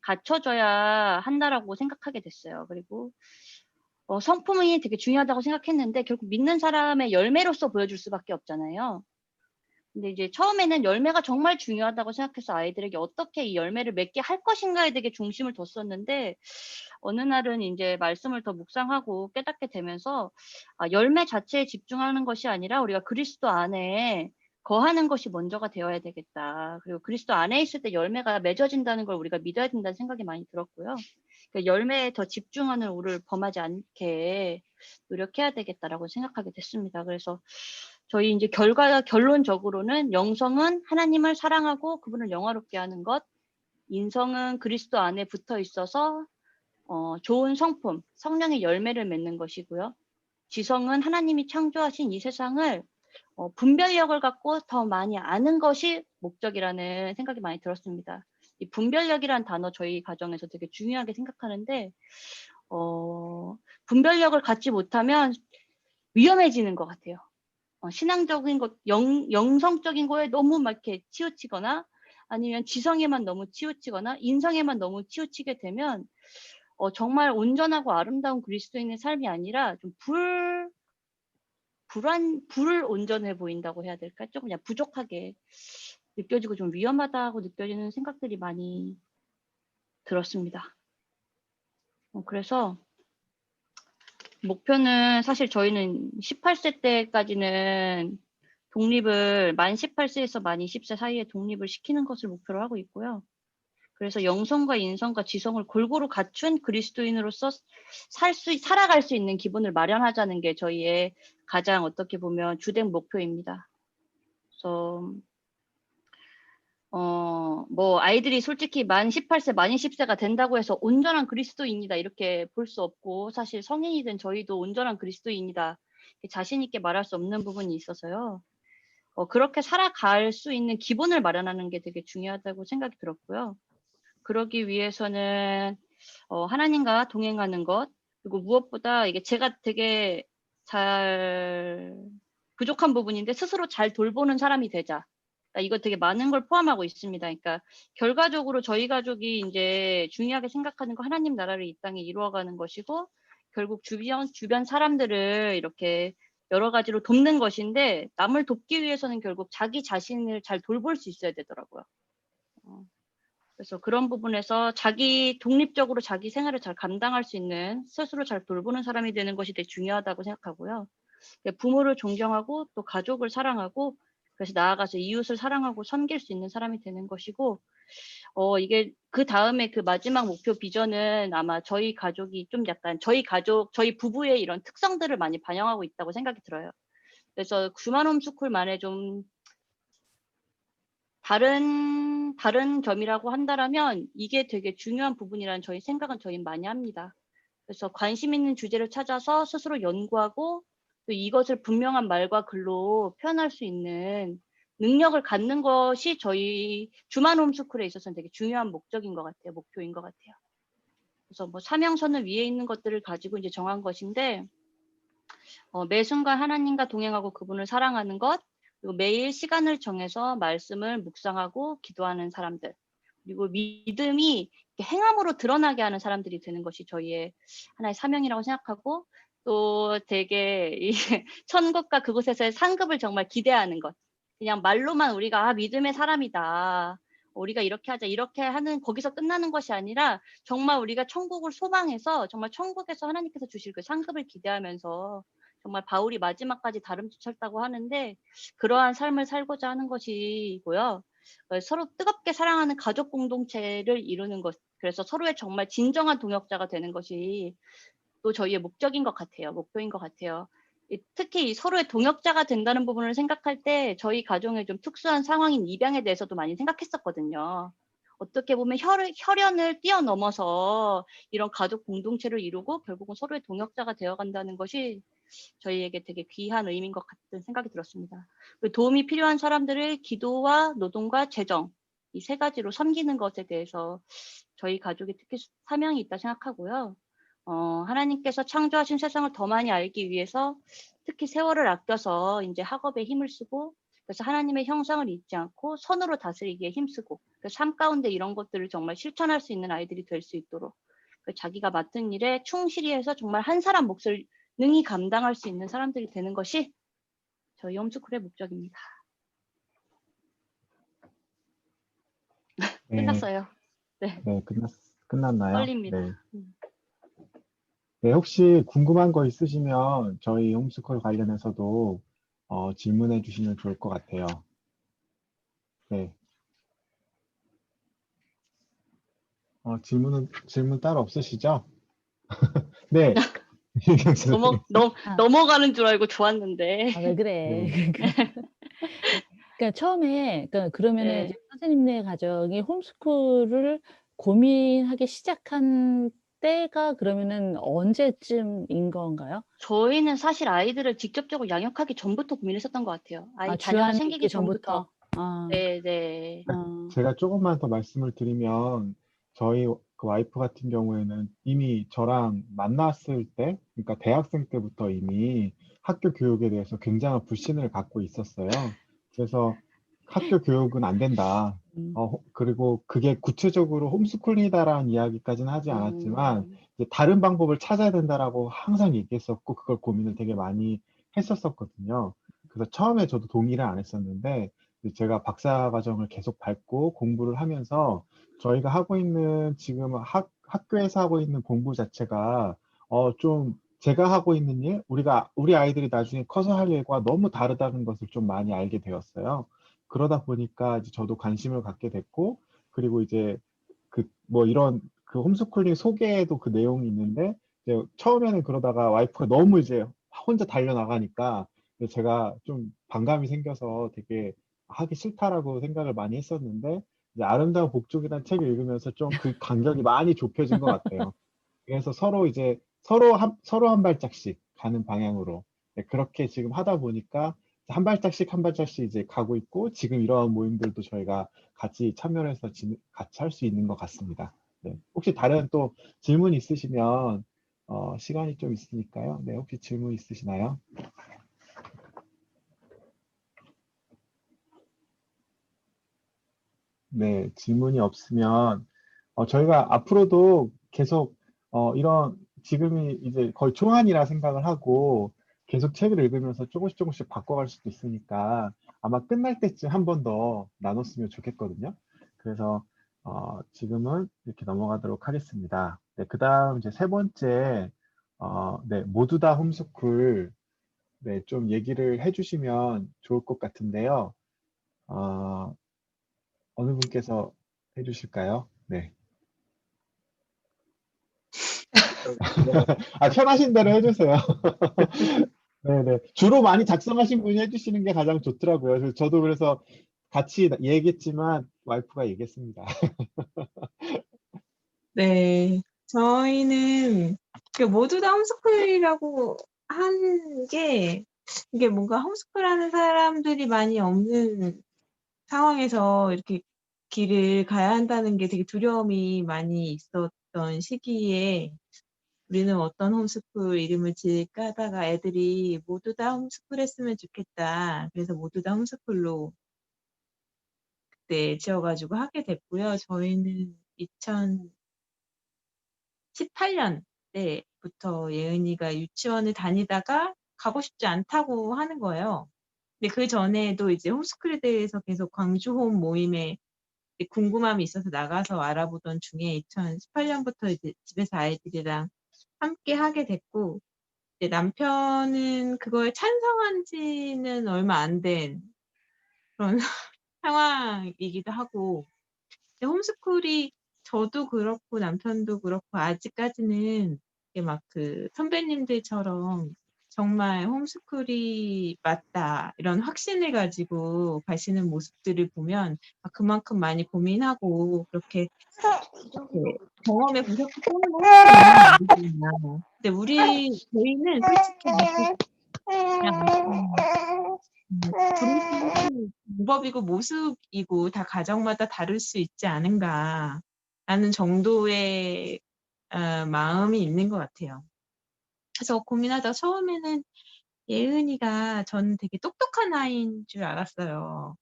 [SPEAKER 5] 갖춰져야 한다라고 생각하게 됐어요. 그리고 성품이 되게 중요하다고 생각했는데 결국 믿는 사람의 열매로서 보여줄 수밖에 없잖아요. 근데 이제 처음에는 열매가 정말 중요하다고 생각해서 아이들에게 어떻게 이 열매를 맺게 할 것인가에 되게 중심을 뒀었는데 어느 날은 이제 말씀을 더 묵상하고 깨닫게 되면서 열매 자체에 집중하는 것이 아니라 우리가 그리스도 안에 거하는 것이 먼저가 되어야 되겠다. 그리고 그리스도 안에 있을 때 열매가 맺어진다는 걸 우리가 믿어야 된다는 생각이 많이 들었고요. 그러니까 열매에 더 집중하는 우를 범하지 않게 노력해야 되겠다라고 생각하게 됐습니다. 그래서 저희 이제 결론적으로는 영성은 하나님을 사랑하고 그분을 영화롭게 하는 것, 인성은 그리스도 안에 붙어 있어서 좋은 성품, 성령의 열매를 맺는 것이고요. 지성은 하나님이 창조하신 이 세상을 분별력을 갖고 더 많이 아는 것이 목적이라는 생각이 많이 들었습니다. 이 분별력이라는 단어 저희 가정에서 되게 중요하게 생각하는데 분별력을 갖지 못하면 위험해지는 것 같아요. 신앙적인 것, 영성적인 거에 너무 막 이렇게 치우치거나 아니면 지성에만 너무 치우치거나 인성에만 너무 치우치게 되면 정말 온전하고 아름다운 그리스도인의 삶이 아니라 좀 불온전해 보인다고 해야 될까? 조금 그냥 부족하게 느껴지고 좀 위험하다고 느껴지는 생각들이 많이 들었습니다. 그래서 목표는 사실 저희는 18세 때까지는 독립을 만 18세에서 만 20세 사이에 독립을 시키는 것을 목표로 하고 있고요. 그래서 영성과 인성과 지성을 골고루 갖춘 그리스도인으로서 살아갈 수 있는 기본을 마련하자는 게 저희의 가장 어떻게 보면 주된 목표입니다. 그래서 뭐 아이들이 솔직히 만 18세, 만 20세가 된다고 해서 온전한 그리스도인이다 이렇게 볼 수 없고, 사실 성인이 된 저희도 온전한 그리스도인이다 자신 있게 말할 수 없는 부분이 있어서요. 그렇게 살아갈 수 있는 기본을 마련하는 게 되게 중요하다고 생각이 들었고요. 그러기 위해서는 하나님과 동행하는 것, 그리고 무엇보다 이게 제가 되게 부족한 부분인데 스스로 잘 돌보는 사람이 되자. 그러니까 이거 되게 많은 걸 포함하고 있습니다. 그러니까 결과적으로 저희 가족이 이제 중요하게 생각하는 거 하나님 나라를 이 땅에 이루어가는 것이고, 결국 주변 사람들을 이렇게 여러 가지로 돕는 것인데, 남을 돕기 위해서는 결국 자기 자신을 잘 돌볼 수 있어야 되더라고요. 그래서 그런 부분에서 독립적으로 자기 생활을 잘 감당할 수 있는, 스스로 잘 돌보는 사람이 되는 것이 되게 중요하다고 생각하고요. 부모를 존경하고 또 가족을 사랑하고, 그래서 나아가서 이웃을 사랑하고 섬길 수 있는 사람이 되는 것이고, 이게 그 다음에 그 마지막 목표 비전은 아마 저희 가족이 좀 약간 저희 부부의 이런 특성들을 많이 반영하고 있다고 생각이 들어요. 그래서 주만 홈스쿨만의 좀 다른 점이라고 한다라면 이게 되게 중요한 부분이라는 저희 생각은 저희 많이 합니다. 그래서 관심 있는 주제를 찾아서 스스로 연구하고 또 이것을 분명한 말과 글로 표현할 수 있는 능력을 갖는 것이 저희 주만 홈스쿨에 있어서는 되게 중요한 목적인 것 같아요. 목표인 것 같아요. 그래서 뭐 사명선을 위에 있는 것들을 가지고 이제 정한 것인데, 매 순간 하나님과 동행하고 그분을 사랑하는 것, 그리고 매일 시간을 정해서 말씀을 묵상하고 기도하는 사람들, 그리고 믿음이 행함으로 드러나게 하는 사람들이 되는 것이 저희의 하나의 사명이라고 생각하고, 또 되게 천국과 그곳에서의 상급을 정말 기대하는 것. 그냥 말로만 우리가 믿음의 사람이다, 우리가 이렇게 하자 이렇게 하는 거기서 끝나는 것이 아니라, 정말 우리가 천국을 소망해서 정말 천국에서 하나님께서 주실 그 상급을 기대하면서, 정말 바울이 마지막까지 다름쥐쳤다고 하는데 그러한 삶을 살고자 하는 것이고요. 서로 뜨겁게 사랑하는 가족 공동체를 이루는 것, 그래서 서로의 정말 진정한 동역자가 되는 것이 또 저희의 목적인 것 같아요. 목표인 것 같아요. 특히 서로의 동역자가 된다는 부분을 생각할 때 저희 가정의 좀 특수한 상황인 입양에 대해서도 많이 생각했었거든요. 어떻게 보면 혈연을 뛰어넘어서 이런 가족 공동체를 이루고 결국은 서로의 동역자가 되어간다는 것이 저희에게 되게 귀한 의미인 것 같은 생각이 들었습니다. 도움이 필요한 사람들을 기도와 노동과 재정, 이 세 가지로 섬기는 것에 대해서 저희 가족이 특히 사명이 있다 생각하고요. 하나님께서 창조하신 세상을 더 많이 알기 위해서 특히 세월을 아껴서 이제 학업에 힘을 쓰고, 그래서 하나님의 형상을 잊지 않고 선으로 다스리기에 힘쓰고, 삶 가운데 이런 것들을 정말 실천할 수 있는 아이들이 될 수 있도록 자기가 맡은 일에 충실히 해서 정말 한 사람 몫을 능히 감당할 수 있는 사람들이 되는 것이 저희 홈스쿨의 목적입니다.
[SPEAKER 2] 네,
[SPEAKER 5] 끝났어요. 네,
[SPEAKER 2] 네, 끝났나요?
[SPEAKER 5] 떨립니다.
[SPEAKER 2] 네. 네, 혹시 궁금한 거 있으시면 저희 홈스쿨 관련해서도 질문해 주시면 좋을 것 같아요. 네. 질문 따로 없으시죠? 네. 유경 선생님.
[SPEAKER 5] 넘어가는 줄 알고 좋았는데.
[SPEAKER 3] 왜 그래.
[SPEAKER 2] 네.
[SPEAKER 3] 그러니까 처음에, 그러면은
[SPEAKER 5] 네.
[SPEAKER 3] 이제 선생님네 가정이 홈스쿨을 고민하기 시작한 때가 그러면은 언제쯤인 건가요?
[SPEAKER 5] 저희는 사실 아이들을 직접적으로 양육하기 전부터 고민했었던 것 같아요. 아이 자녀가
[SPEAKER 3] 주안이
[SPEAKER 5] 생기기
[SPEAKER 3] 있기
[SPEAKER 5] 전부터.
[SPEAKER 3] 아,
[SPEAKER 5] 네.
[SPEAKER 2] 제가 조금만 더 말씀을 드리면 저희 그 와이프 같은 경우에는 이미 저랑 만났을 때, 그러니까 대학생 때부터 이미 학교 교육에 대해서 굉장한 불신을 갖고 있었어요. 그래서 학교 교육은 안 된다. 그리고 그게 구체적으로 홈스쿨이다라는 이야기까지는 하지 않았지만 이제 다른 방법을 찾아야 된다라고 항상 얘기했었고, 그걸 고민을 되게 많이 했었었거든요. 그래서 처음에 저도 동의를 안 했었는데 제가 박사 과정을 계속 밟고 공부를 하면서 저희가 하고 있는 지금 학교에서 하고 있는 공부 자체가 좀 제가 하고 있는 일, 우리 아이들이 나중에 커서 할 일과 너무 다르다는 것을 좀 많이 알게 되었어요. 그러다 보니까 이제 저도 관심을 갖게 됐고, 그리고 이제 뭐 이런 그 홈스쿨링 소개에도 그 내용이 있는데 이제 처음에는 그러다가 와이프가 너무 이제 혼자 달려나가니까 제가 좀 반감이 생겨서 되게 하기 싫다라고 생각을 많이 했었는데 이제 아름다운 복종이라는 책을 읽으면서 좀 그 간격이 많이 좁혀진 것 같아요. 그래서 서로 한 발짝씩 가는 방향으로 네, 그렇게 지금 하다 보니까 한 발짝씩 한 발짝씩 이제 가고 있고 지금 이러한 모임들도 저희가 같이 참여해서 같이 할 수 있는 것 같습니다. 네, 혹시 다른 또 질문 있으시면 시간이 좀 있으니까요. 네, 혹시 질문 있으시나요? 네, 질문이 없으면 저희가 앞으로도 계속 이런 지금이 이제 거의 초안이라 생각을 하고 계속 책을 읽으면서 조금씩 조금씩 바꿔갈 수도 있으니까 아마 끝날 때쯤 한 번 더 나눴으면 좋겠거든요. 그래서 지금은 이렇게 넘어가도록 하겠습니다. 네, 그다음 이제 세 번째 네, 모두 다 홈스쿨 네, 좀 얘기를 해주시면 좋을 것 같은데요. 어, 어느 분께서 해주실까요? 네. 편하신 대로 해주세요. 네네. 주로 많이 작성하신 분이 해주시는 게 가장 좋더라고요. 저도 그래서 같이 얘기했지만 와이프가 얘기했습니다.
[SPEAKER 6] 네, 저희는 모두 다 홈스쿨이라고 한 게 이게 뭔가 홈스쿨하는 사람들이 많이 없는 상황에서 이렇게 길을 가야 한다는 게 되게 두려움이 많이 있었던 시기에 우리는 어떤 홈스쿨 이름을 지을까 하다가 애들이 모두 다 홈스쿨 했으면 좋겠다. 그래서 모두 다 홈스쿨로 그때 지어가지고 하게 됐고요. 저희는 2018년 때부터 예은이가 유치원을 다니다가 가고 싶지 않다고 하는 거예요. 근데 그 전에도 이제 홈스쿨에 대해서 계속 광주홈 모임에 궁금함이 있어서 나가서 알아보던 중에 2018년부터 이제 집에서 아이들이랑 함께 하게 됐고, 이제 남편은 그거에 찬성한 지는 얼마 안 된 그런 상황이기도 하고, 근데 홈스쿨이 저도 그렇고 남편도 그렇고 아직까지는 이게 막 그 선배님들처럼 정말 홈스쿨이 맞다 이런 확신을 가지고 가시는 모습들을 보면 그만큼 많이 고민하고 그렇게 경험해 보셨기 때문에 하시는 거구나. 근데 저희는 솔직히 그냥 부르시는 방법이고 모습이고 다 가정마다 다를 수 있지 않은가라는 정도의 마음이 있는 것 같아요. 그래서 고민하다가 처음에는 예은이가 저는 되게 똑똑한 아이인 줄 알았어요.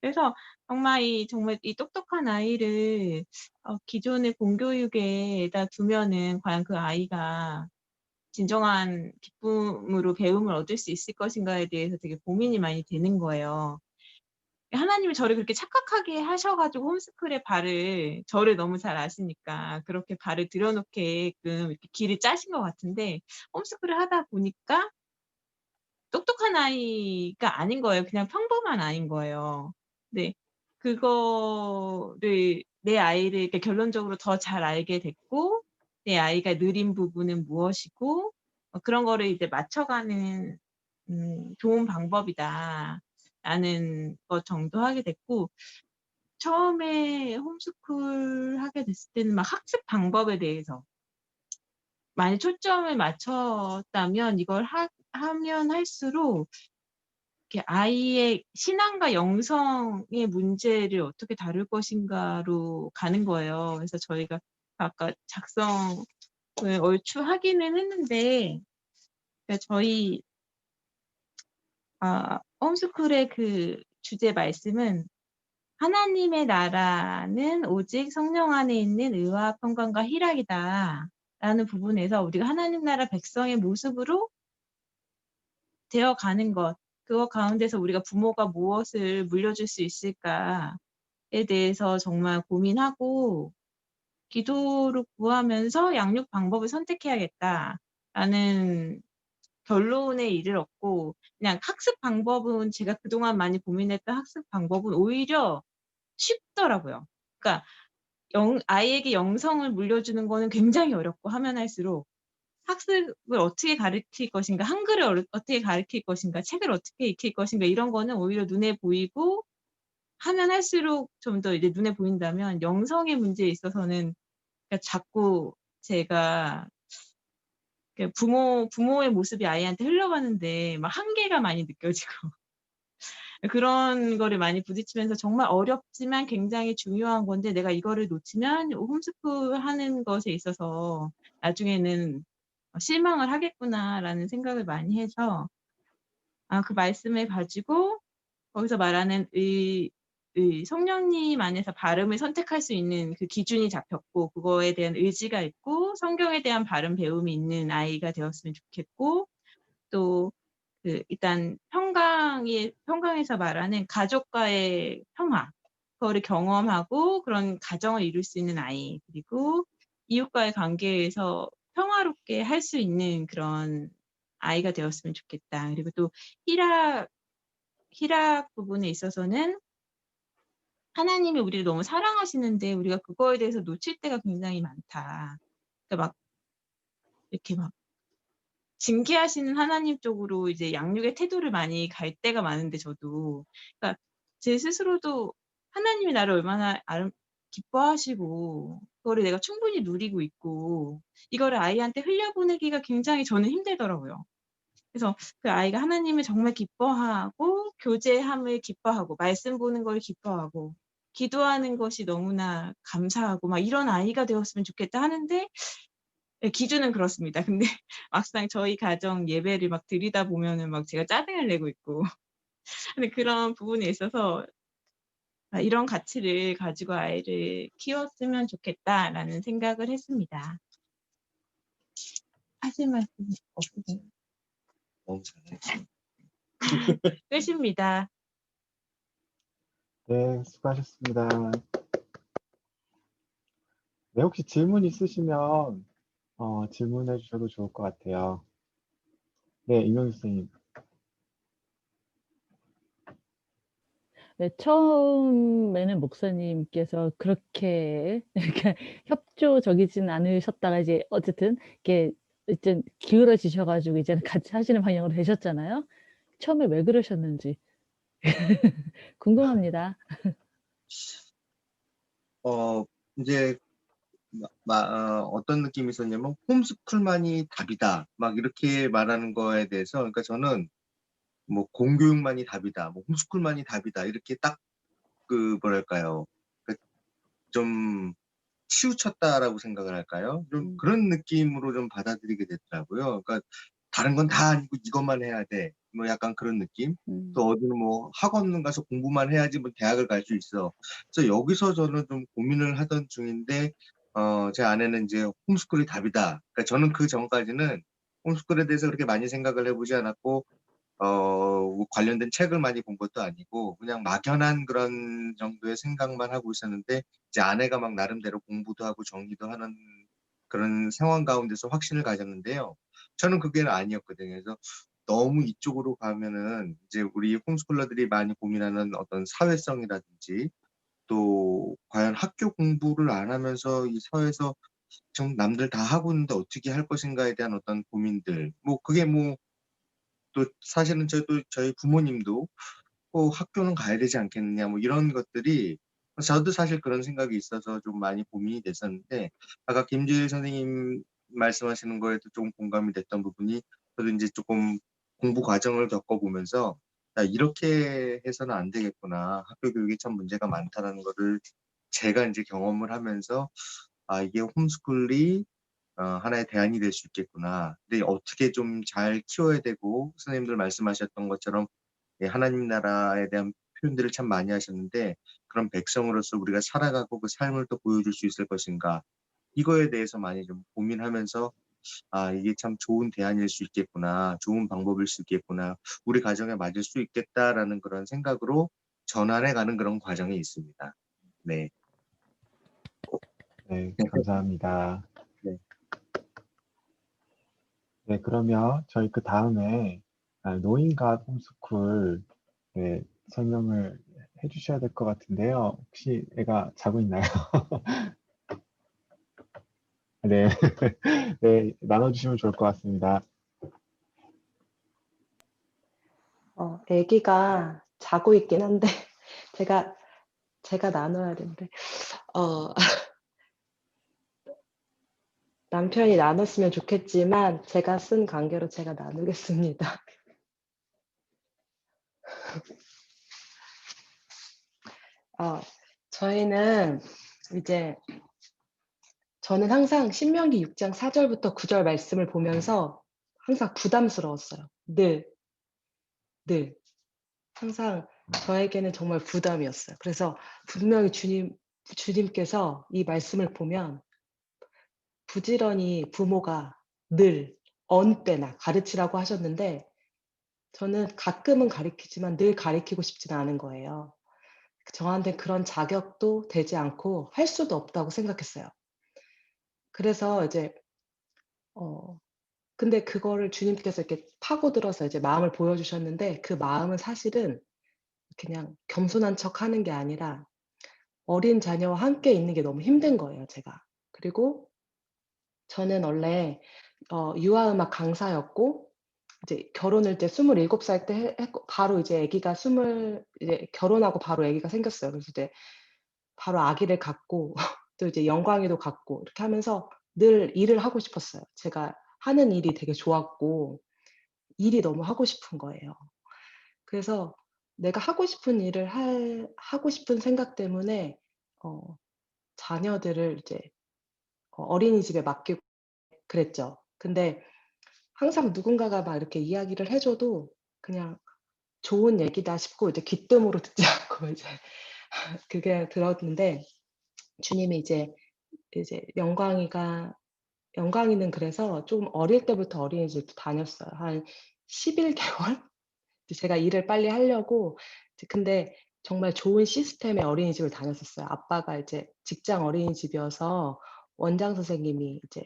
[SPEAKER 6] 그래서 정말 이 똑똑한 아이를 기존의 공교육에다 두면은 과연 그 아이가 진정한 기쁨으로 배움을 얻을 수 있을 것인가에 대해서 되게 고민이 많이 되는 거예요. 하나님이 저를 그렇게 착각하게 하셔가지고 홈스쿨의 저를 너무 잘 아시니까 그렇게 발을 들여놓게끔 이렇게 길을 짜신 것 같은데 홈스쿨을 하다 보니까 똑똑한 아이가 아닌 거예요. 그냥 평범한 아이인 거예요. 네. 그거를 내 아이를 이렇게 결론적으로 더 잘 알게 됐고 내 아이가 느린 부분은 무엇이고 그런 거를 이제 맞춰가는 좋은 방법이다라는 것 정도 하게 됐고 처음에 홈스쿨 하게 됐을 때는 막 학습 방법에 대해서 많이 초점을 맞췄다면 이걸 하면 할수록 이렇게 아이의 신앙과 영성의 문제를 어떻게 다룰 것인가로 가는 거예요. 그래서 저희가 아까 작성을 얼추 하기는 했는데 저희 홈스쿨의 그 주제 말씀은 하나님의 나라는 오직 성령 안에 있는 의와 평강과 희락이다 라는 부분에서 우리가 하나님 나라 백성의 모습으로 되어가는 것, 그거 가운데서 우리가 부모가 무엇을 물려줄 수 있을까에 대해서 정말 고민하고 기도로 구하면서 양육 방법을 선택해야겠다라는 결론에 이르렀고 그냥 학습 방법은 제가 그동안 많이 고민했던 학습 방법은 오히려 쉽더라고요. 그러니까 아이에게 영성을 물려주는 거는 굉장히 어렵고 하면 할수록 학습을 어떻게 가르칠 것인가, 한글을 어떻게 가르칠 것인가, 책을 어떻게 익힐 것인가 이런 거는 오히려 눈에 보이고 하면 할수록 좀 더 이제 눈에 보인다면 영성의 문제에 있어서는 그러니까 자꾸 제가 부모의 모습이 아이한테 흘러가는데 막 한계가 많이 느껴지고 그런 거를 많이 부딪히면서 정말 어렵지만 굉장히 중요한 건데 내가 이거를 놓치면 홈스쿨 하는 것에 있어서 나중에는 실망을 하겠구나라는 생각을 많이 해서 그 말씀을 가지고 거기서 말하는 성령님 안에서 발음을 선택할 수 있는 그 기준이 잡혔고 그거에 대한 의지가 있고 성경에 대한 바른 배움이 있는 아이가 되었으면 좋겠고 또 일단 평강에서 말하는 가족과의 평화 그거를 경험하고 그런 가정을 이룰 수 있는 아이 그리고 이웃과의 관계에서 평화롭게 할 수 있는 그런 아이가 되었으면 좋겠다. 그리고 또 희락 부분에 있어서는 하나님이 우리를 너무 사랑하시는데 우리가 그거에 대해서 놓칠 때가 굉장히 많다. 그러니까 막 이렇게 막 징계하시는 하나님 쪽으로 이제 양육의 태도를 많이 갈 때가 많은데 저도 그러니까 제 스스로도 하나님이 나를 얼마나 기뻐하시고 그거를 내가 충분히 누리고 있고 이거를 아이한테 흘려보내기가 굉장히 저는 힘들더라고요. 그래서 그 아이가 하나님을 정말 기뻐하고 교제함을 기뻐하고 말씀 보는 걸 기뻐하고 기도하는 것이 너무나 감사하고 막 이런 아이가 되었으면 좋겠다 하는데 기준은 그렇습니다. 근데 막상 저희 가정 예배를 막 드리다 보면은 막 제가 짜증을 내고 있고 근데 그런 부분에 있어서 이런 가치를 가지고 아이를 키웠으면 좋겠다라는 생각을 했습니다. 하실 말씀 없으세요?
[SPEAKER 7] 너무 잘해.
[SPEAKER 6] 끝입니다.
[SPEAKER 2] 네, 수고하셨습니다. 네, 혹시 질문 있으시면 질문해 주셔도 좋을 것 같아요. 네, 임영희 선생님.
[SPEAKER 3] 네, 처음에는 목사님께서 그렇게 이렇게 협조적이진 않으셨다가 이제 어쨌든 이렇게 이제 기울어지셔가지고 이제는 같이 하시는 방향으로 되셨잖아요. 처음에 왜 그러셨는지 궁금합니다.
[SPEAKER 7] 이제 어떤 느낌이 있었냐면 홈스쿨만이 답이다. 막 이렇게 말하는 거에 대해서 그러니까 저는 뭐 공교육만이 답이다. 뭐 홈스쿨만이 답이다. 이렇게 딱 뭐랄까요? 좀 치우쳤다라고 생각을 할까요? 좀 그런 느낌으로 좀 받아들이게 되더라고요. 그러니까 다른 건 다 아니고 이것만 해야 돼. 뭐 약간 그런 느낌. 또 어디는 뭐 학원 가서 공부만 해야지 뭐 대학을 갈 수 있어. 그래서 여기서 저는 좀 고민을 하던 중인데 제 아내는 이제 홈스쿨이 답이다. 그러니까 저는 그 전까지는 홈스쿨에 대해서 그렇게 많이 생각을 해보지 않았고 관련된 책을 많이 본 것도 아니고 그냥 막연한 그런 정도의 생각만 하고 있었는데 이제 아내가 막 나름대로 공부도 하고 정리도 하는 그런 상황 가운데서 확신을 가졌는데요. 저는 그게 아니었거든요. 그래서 너무 이쪽으로 가면은 이제 우리 홈스쿨러들이 많이 고민하는 어떤 사회성이라든지 또 과연 학교 공부를 안 하면서 이 사회에서 좀 남들 다 하고 있는데 어떻게 할 것인가에 대한 어떤 고민들 뭐 그게 뭐 또 사실은 저희 부모님도 학교는 가야 되지 않겠느냐 뭐 이런 것들이 저도 사실 그런 생각이 있어서 좀 많이 고민이 됐었는데 아까 김지일 선생님 말씀하시는 거에도 좀 공감이 됐던 부분이 저도 이제 조금 공부 과정을 겪어보면서 이렇게 해서는 안 되겠구나. 학교 교육에 참 문제가 많다라는 거를 제가 이제 경험을 하면서 이게 홈스쿨이 하나의 대안이 될 수 있겠구나. 근데 어떻게 좀 잘 키워야 되고 선생님들 말씀하셨던 것처럼 하나님 나라에 대한 표현들을 참 많이 하셨는데 그런 백성으로서 우리가 살아가고 그 삶을 또 보여줄 수 있을 것인가 이거에 대해서 많이 좀 고민하면서 이게 참 좋은 대안일 수 있겠구나. 좋은 방법일 수 있겠구나. 우리 가정에 맞을 수 있겠다라는 그런 생각으로 전환해 가는 그런 과정이 있습니다. 네.
[SPEAKER 2] 네, 감사합니다.
[SPEAKER 7] 네.
[SPEAKER 2] 네, 그러면 저희 그 다음에 노인과 홈스쿨 설명을 해주셔야 될 것 같은데요. 혹시 애가 자고 있나요? 네, 네, 나눠주시면 좋을 것 같습니다.
[SPEAKER 4] 아기가 자고 있긴 한데 제가 나눠야 되는데 남편이 나눴으면 좋겠지만 제가 쓴 관계로 제가 나누겠습니다. 저희는 이제 저는 항상 신명기 6장 4절부터 9절 말씀을 보면서 항상 부담스러웠어요. 늘 항상 저에게는 정말 부담이었어요. 그래서 분명히 주님께서 이 말씀을 보면 부지런히 부모가 늘 어느 때나 가르치라고 하셨는데 저는 가끔은 가르치지만 늘 가르치고 싶지는 않은 거예요. 저한테 그런 자격도 되지 않고 할 수도 없다고 생각했어요. 그래서 이제 근데 그거를 주님께서 이렇게 파고들어서 이제 마음을 보여주셨는데 그 마음은 사실은 그냥 겸손한 척하는 게 아니라 어린 자녀와 함께 있는 게 너무 힘든 거예요, 제가. 그리고 저는 원래 유아음악 강사였고 이제 결혼을 이제 27살 때 했고 바로 이제 아기가 이제 결혼하고 바로 아기가 생겼어요. 그래서 이제 바로 아기를 갖고 또 이제 영광이도 갖고 이렇게 하면서 늘 일을 하고 싶었어요. 제가 하는 일이 되게 좋았고 일이 너무 하고 싶은 거예요. 그래서 내가 하고 싶은 일을 하고 싶은 생각 때문에 자녀들을 이제 어린이집에 맡기고 그랬죠. 근데 항상 누군가가 막 이렇게 이야기를 해 줘도 그냥 좋은 얘기다 싶고 이제 귀뜸으로 듣지 않고 이제 그게 들었는데 주님이 이제 영광이는 그래서 좀 어릴 때부터 어린이집도 다녔어요. 한 11개월? 제가 일을 빨리 하려고 근데 정말 좋은 시스템의 어린이집을 다녔었어요. 아빠가 이제 직장 어린이집이어서 원장 선생님이 이제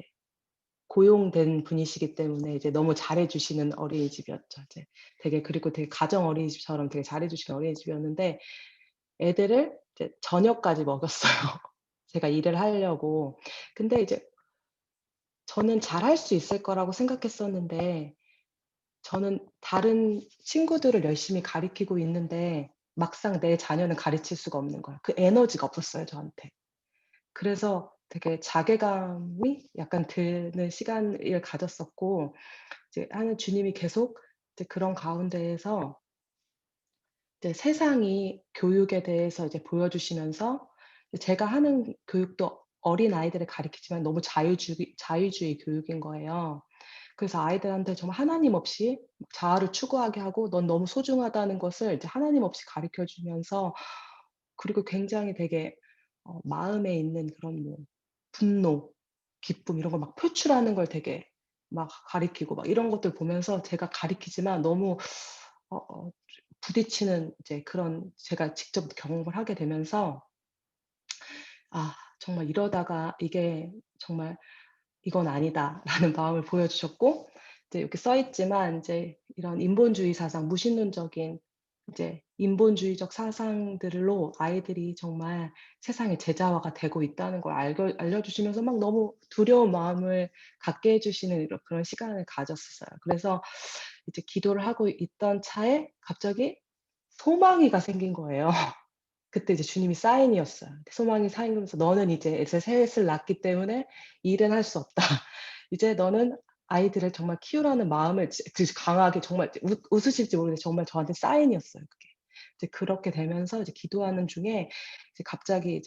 [SPEAKER 4] 고용된 분이시기 때문에 이제 너무 잘해 주시는 어린이집이었죠. 이제 그리고 되게 가정 어린이집처럼 되게 잘해 주시는 어린이집이었는데 애들을 이제 저녁까지 먹였어요. 제가 일을 하려고. 근데 이제 저는 잘할 수 있을 거라고 생각했었는데 저는 다른 친구들을 열심히 가르치고 있는데 막상 내 자녀는 가르칠 수가 없는 거예요. 그 에너지가 없었어요, 저한테. 그래서 되게 자괴감이 약간 드는 시간을 가졌었고 이제 주님이 계속 이제 그런 가운데에서 이제 세상이 교육에 대해서 이제 보여주시면서 제가 하는 교육도 어린아이들을 가르치지만 너무 자유주의 교육인 거예요. 그래서 아이들한테 정말 하나님 없이 자아를 추구하게 하고 넌 너무 소중하다는 것을 이제 하나님 없이 가르쳐 주면서 그리고 굉장히 되게 마음에 있는 그런 뭐 분노, 기쁨 이런 걸 막 표출하는 걸 되게 막 가리키고 막 이런 것들 보면서 제가 가리키지만 너무 부딪히는 이제 그런 제가 직접 경험을 하게 되면서 정말 이러다가 이게 정말 '이건 아니다.'라는 마음을 보여주셨고 이제 이렇게 써 있지만 이제 이런 인본주의 사상, 무신론적인 이제 인본주의적 사상들로 아이들이 정말 세상의 제자화가 되고 있다는 걸 알려주시면서 막 너무 두려운 마음을 갖게 해주시는 그런 시간을 가졌었어요. 그래서 이제 기도를 하고 있던 차에 갑자기 소망이가 생긴 거예요. 그때 이제 주님이 사인이었어요. 소망이 사인이면서 "너는 이제 셋을 낳았기 때문에 일은 할 수 없다. 이제 너는 아이들을 정말 키우라는 마음을 강하게 정말 웃으실지 모르겠는데 정말 저한테 사인이었어요 그게. 이제 그렇게 되면서 이제 기도하는 중에 이제 갑자기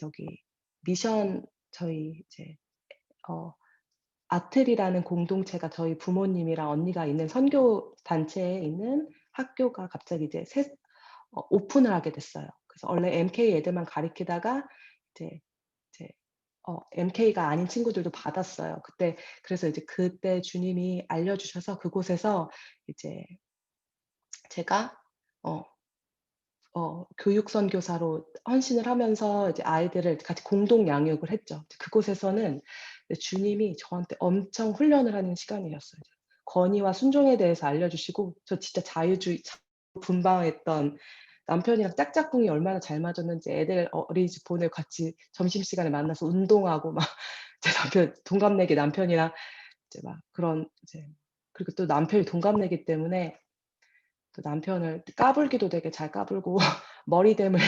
[SPEAKER 4] 미션 저희 이제 아틀이라는 공동체가 저희 부모님이랑 언니가 있는 선교 단체에 있는 학교가 갑자기 이제 오픈을 하게 됐어요. 그래서 원래 MK 애들만 가르치다가 이제 MK가 아닌 친구들도 받았어요. 그래서 이제 그때 주님이 알려주셔서 그곳에서 이제 제가 교육 선교사로 헌신을 하면서 이제 아이들을 같이 공동 양육을 했죠. 그곳에서는 주님이 저한테 엄청 훈련을 하는 시간이었어요. 권위와 순종에 대해서 알려주시고 저 진짜 분방했던 남편이랑 짝짝꿍이 얼마나 잘 맞았는지 애들 어린이집 보내고 같이 점심시간에 만나서 운동하고 막 제 남편 동갑내기 남편이랑 이제 막 그런 이제 그리고 또 남편이 동갑내기 때문에 또 남편을 까불기도 되게 잘 까불고 머리됨을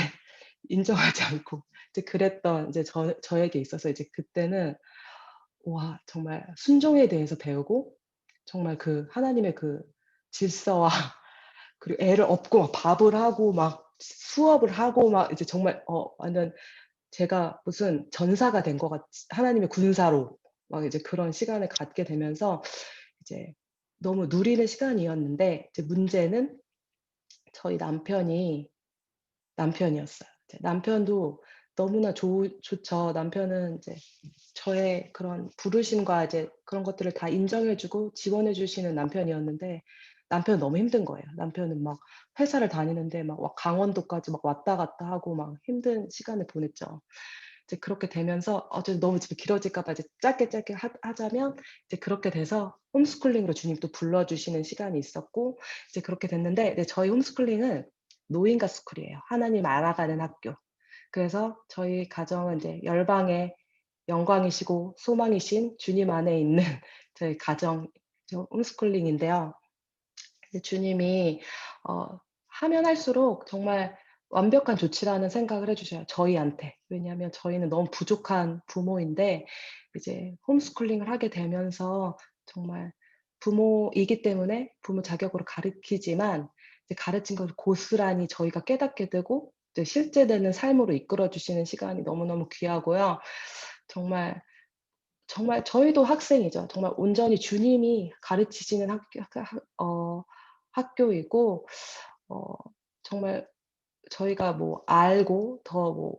[SPEAKER 4] 인정하지 않고 이제 그랬던 이제 저에게 있어서 이제 그때는 와 정말 순종에 대해서 배우고 정말 그 하나님의 그 질서와 그리고 애를 업고 막 밥을 하고 막 수업을 하고 막 이제 정말 완전 제가 무슨 전사가 된 것 같이 하나님의 군사로 막 이제 그런 시간을 갖게 되면서 이제 너무 누리는 시간이었는데 이제 문제는 저희 남편이었어요. 이제 남편도 너무나 좋죠. 남편은 이제 저의 그런 부르심과 이제 그런 것들을 다 인정해 주고 지원해 주시는 남편이었는데 남편은 너무 힘든 거예요. 남편은 막 회사를 다니는데 막 강원도까지 막 왔다 갔다 하고 막 힘든 시간을 보냈죠. 이제 그렇게 되면서 어쨌든 너무 집이 길어질까 봐 이제 짧게 하자면 이제 그렇게 돼서 홈스쿨링으로 주님 또 불러 주시는 시간이 있었고 이제 그렇게 됐는데 네 저희 홈스쿨링은 노인과 스쿨이에요. 하나님 알아가는 학교. 그래서 저희 가정은 이제 열방의 영광이시고 소망이신 주님 안에 있는 저희 가정 홈스쿨링인데요. 주님이 하면 할수록 정말 완벽한 조치라는 생각을 해 주셔요, 저희한테. 왜냐하면 저희는 너무 부족한 부모인데 이제 홈스쿨링을 하게 되면서 정말 부모이기 때문에 부모 자격으로 가르치지만 이제 가르친 것을 고스란히 저희가 깨닫게 되고 이제 실제되는 삶으로 이끌어 주시는 시간이 너무너무 귀하고요. 정말 저희도 학생이죠. 정말 온전히 주님이 가르치시는 학교이고 어 정말 저희가 뭐 알고 더 뭐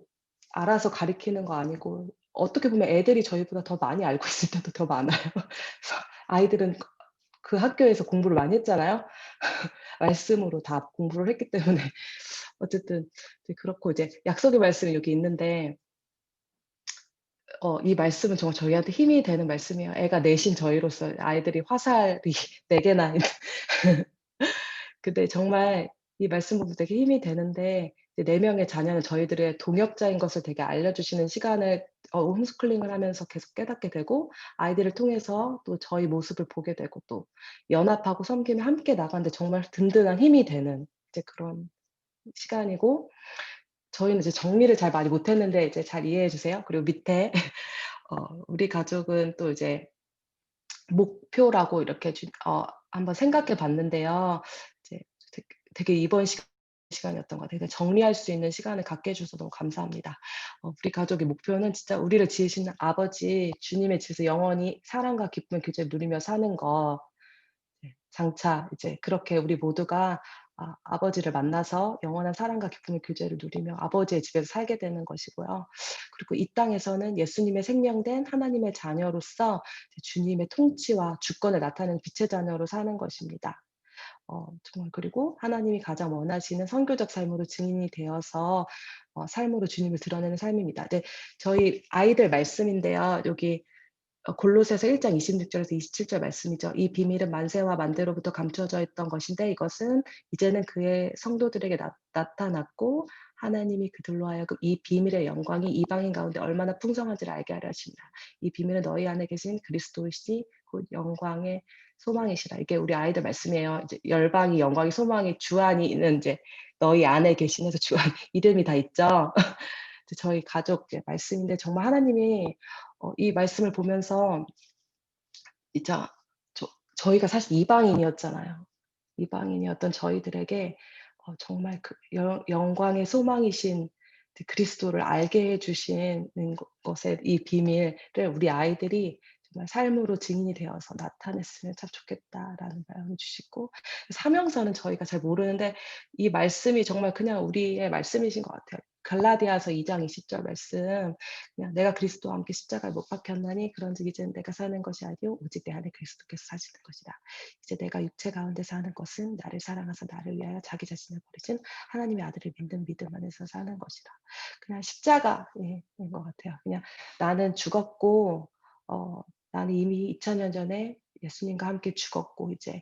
[SPEAKER 4] 알아서 가르치는 거 아니고 어떻게 보면 애들이 저희보다 더 많이 알고 있을 때도 더 많아요. 그래서 아이들은 그 학교에서 공부를 많이 했잖아요. 말씀으로 다 공부를 했기 때문에 어쨌든 이제 그렇고 이제 약속의 말씀이 여기 있는데 이 말씀은 정말 저희한테 힘이 되는 말씀이에요. 애가 넷인 저희로서 아이들이 화살이 4 개나 있는 근데 정말 이 말씀 보면 되게 힘이 되는데 이제 4 명의 자녀는 저희들의 동역자인 것을 되게 알려주시는 시간을 홈스쿨링을 하면서 계속 깨닫게 되고 아이들을 통해서 또 저희 모습을 보게 되고 또 연합하고 섬기며 함께 나가는데 정말 든든한 힘이 되는 이제 그런 시간이고 저희는 이제 정리를 잘 많이 못했는데 이제 잘 이해해 주세요. 그리고 밑에 우리 가족은 또 이제 목표라고 이렇게 한번 생각해 봤는데요. 이제 되게 이번 시간이었던 것 같아요. 그냥 정리할 수 있는 시간을 갖게 해 주셔서 너무 감사합니다. 우리 가족의 목표는 진짜 우리를 지으신 아버지 주님의 집에서 영원히 사랑과 기쁨의 교제를 누리며 사는 거. 네. 장차 이제 그렇게 우리 모두가 아버지를 만나서 영원한 사랑과 기쁨의 교제를 누리며 아버지의 집에서 살게 되는 것이고요. 그리고 이 땅에서는 예수님의 생명된 하나님의 자녀로서 주님의 통치와 주권을 나타내는 빛의 자녀로 사는 것입니다. 정말 그리고 하나님이 가장 원하시는 선교적 삶으로 증인이 되어서 삶으로 주님을 드러내는 삶입니다. 네, 저희 아이들 말씀인데요. 여기 골로새서 1장 26절에서 27절 말씀이죠. 이 비밀은 만세와 만대로부터 감춰져 있던 것인데 이것은 이제는 그의 성도들에게 나타났고 하나님이 그들로 하여금 이 비밀의 영광이 이방인 가운데 얼마나 풍성한지를 알게 하려 하십니다. 이 비밀은 너희 안에 계신 그리스도이시 곧 영광의 소망이시라. 이게 우리 아이들 말씀이에요. 이제 열방이 영광이 소망이 주안이는 이제 너희 안에 계시면서 주안 이름이 다 있죠. 저희 가족 말씀인데 정말 하나님이 이 말씀을 보면서 진짜 저희가 사실 이방인이었잖아요. 이방인이었던 저희들에게 정말 그 영광의 소망이신 그리스도를 알게 해 주시는 것의 이 비밀을 우리 아이들이 정말 삶으로 증인이 되어서 나타냈으면 참 좋겠다라는 마음을 주시고 사명서는 저희가 잘 모르는데 이 말씀이 정말 그냥 우리의 말씀이신 것 같아요. 갈라디아서 2장 20절 말씀 그냥 내가 그리스도와 함께 십자가에 못 박혔나니 그런즉 이제는 내가 사는 것이 아니요 오직 내 안에 그리스도께서 사시는 것이다. 이제 내가 육체 가운데 사는 것은 나를 사랑하사 나를 위하여 자기 자신을 버리신 하나님의 아들을 믿는 믿음 안에서 사는 것이다. 그냥 십자가인 것 같아요. 그냥 나는 죽었고 나는 이미 2000년 전에 예수님과 함께 죽었고 이제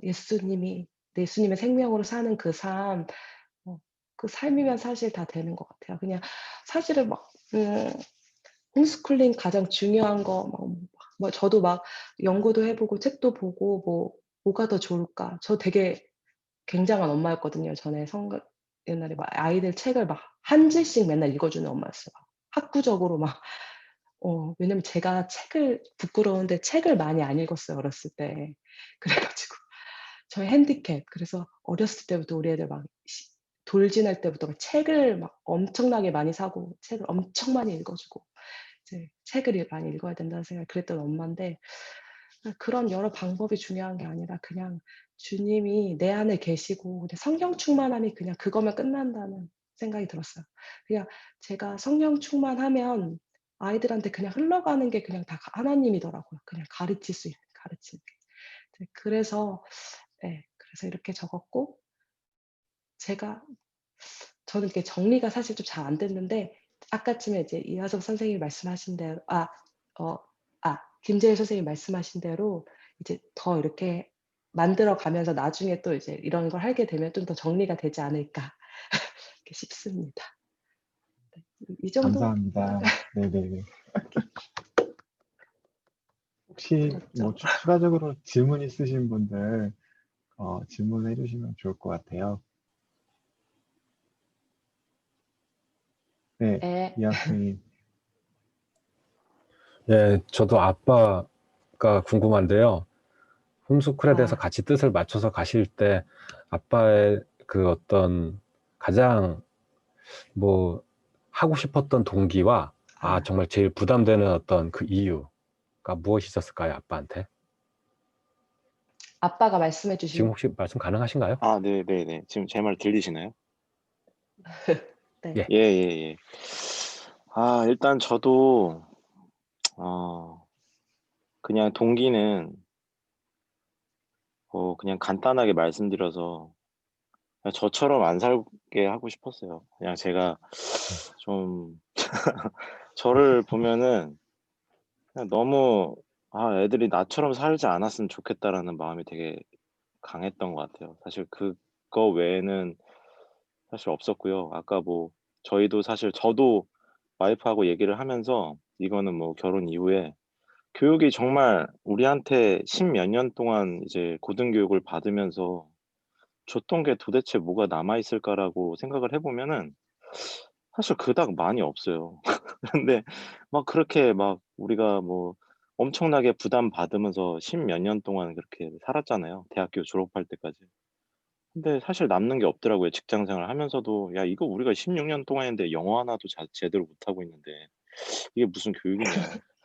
[SPEAKER 4] 예수님의 생명으로 사는 그 삶 그 삶이면 사실 다 되는 것 같아요. 그냥 사실은 막 홈스쿨링 가장 중요한 거 뭐 저도 막 연구도 해보고 책도 보고 뭐가 더 좋을까? 저 되게 굉장한 엄마였거든요. 전에 옛날에 막 아이들 책을 막 한 질씩 맨날 읽어주는 엄마였어요. 학구적으로 막 왜냐면 제가 부끄러운데 책을 많이 안 읽었어요, 어렸을 때. 그래 가지고 저의 핸디캡. 그래서 어렸을 때부터 우리 애들 막 돌 지날 때부터 막 책을 막 엄청나게 많이 사고 책을 엄청 많이 읽어주고 이제 책을 많이 읽어야 된다는 생각을 그랬던 엄마인데 그런 여러 방법이 중요한 게 아니라 그냥 주님이 내 안에 계시고 성령 충만함이 그냥 그거면 끝난다는 생각이 들었어요. 그냥 제가 성령 충만하면 아이들한테 그냥 흘러가는 게 그냥 다 하나님이더라고요. 그냥 가르칠 수 있는 가르치는 게. 그래서 그래서 이렇게 적었고 저는 이렇게 정리가 사실 좀 잘 안 됐는데 아까쯤에 이제 이하섭 선생님이 말씀하신 대로 김재일 선생님이 말씀하신 대로 이제 더 이렇게 만들어 가면서 나중에 또 이제 이런 걸 하게 되면 좀 더 정리가 되지 않을까 이렇게 싶습니다. 네. 이 정도
[SPEAKER 2] 감사합니다. 네네네. 혹시
[SPEAKER 4] 들었죠?
[SPEAKER 2] 뭐 추가적으로 질문 있으신 분들 질문해 주시면 좋을 것 같아요. 네,
[SPEAKER 4] 네.
[SPEAKER 2] 이하수님.
[SPEAKER 1] 예, 저도 아빠가 궁금한데요. 홈스쿨에 대해서
[SPEAKER 4] 아.
[SPEAKER 1] 같이 뜻을 맞춰서 가실 때 아빠의 그 어떤 가장 뭐 하고 싶었던 동기와 정말 제일 부담되는 어떤 그 이유가 무엇이 있었을까요, 아빠한테?
[SPEAKER 4] 아빠가 말씀해
[SPEAKER 1] 지금
[SPEAKER 4] 주신
[SPEAKER 1] 혹시 말씀 가능하신가요?
[SPEAKER 8] 아, 네네네. 지금 제 말 들리시나요?
[SPEAKER 4] 네.
[SPEAKER 1] 예.
[SPEAKER 8] 예, 예, 예. 일단 저도, 그냥 동기는, 그냥 간단하게 말씀드려서, 그냥 저처럼 안 살게 하고 싶었어요. 그냥 제가 좀, 저를 보면은, 그냥 너무, 애들이 나처럼 살지 않았으면 좋겠다라는 마음이 되게 강했던 것 같아요. 사실 그거 외에는 사실 없었고요. 아까 뭐 저도 와이프하고 얘기를 하면서 이거는 뭐 결혼 이후에 교육이 정말 우리한테 10몇 년 동안 이제 고등교육을 받으면서 줬던 게 도대체 뭐가 남아 있을까라고 생각을 해보면은 사실 그닥 많이 없어요. 근데 막 그렇게 막 우리가 뭐 엄청나게 부담 받으면서 10몇 년 동안 그렇게 살았잖아요. 대학교 졸업할 때까지. 근데 사실 남는 게 없더라고요. 직장 생활 하면서도 야 이거 우리가 16년 동안 했는데 영어 하나도 제대로 못하고 있는데 이게 무슨 교육이냐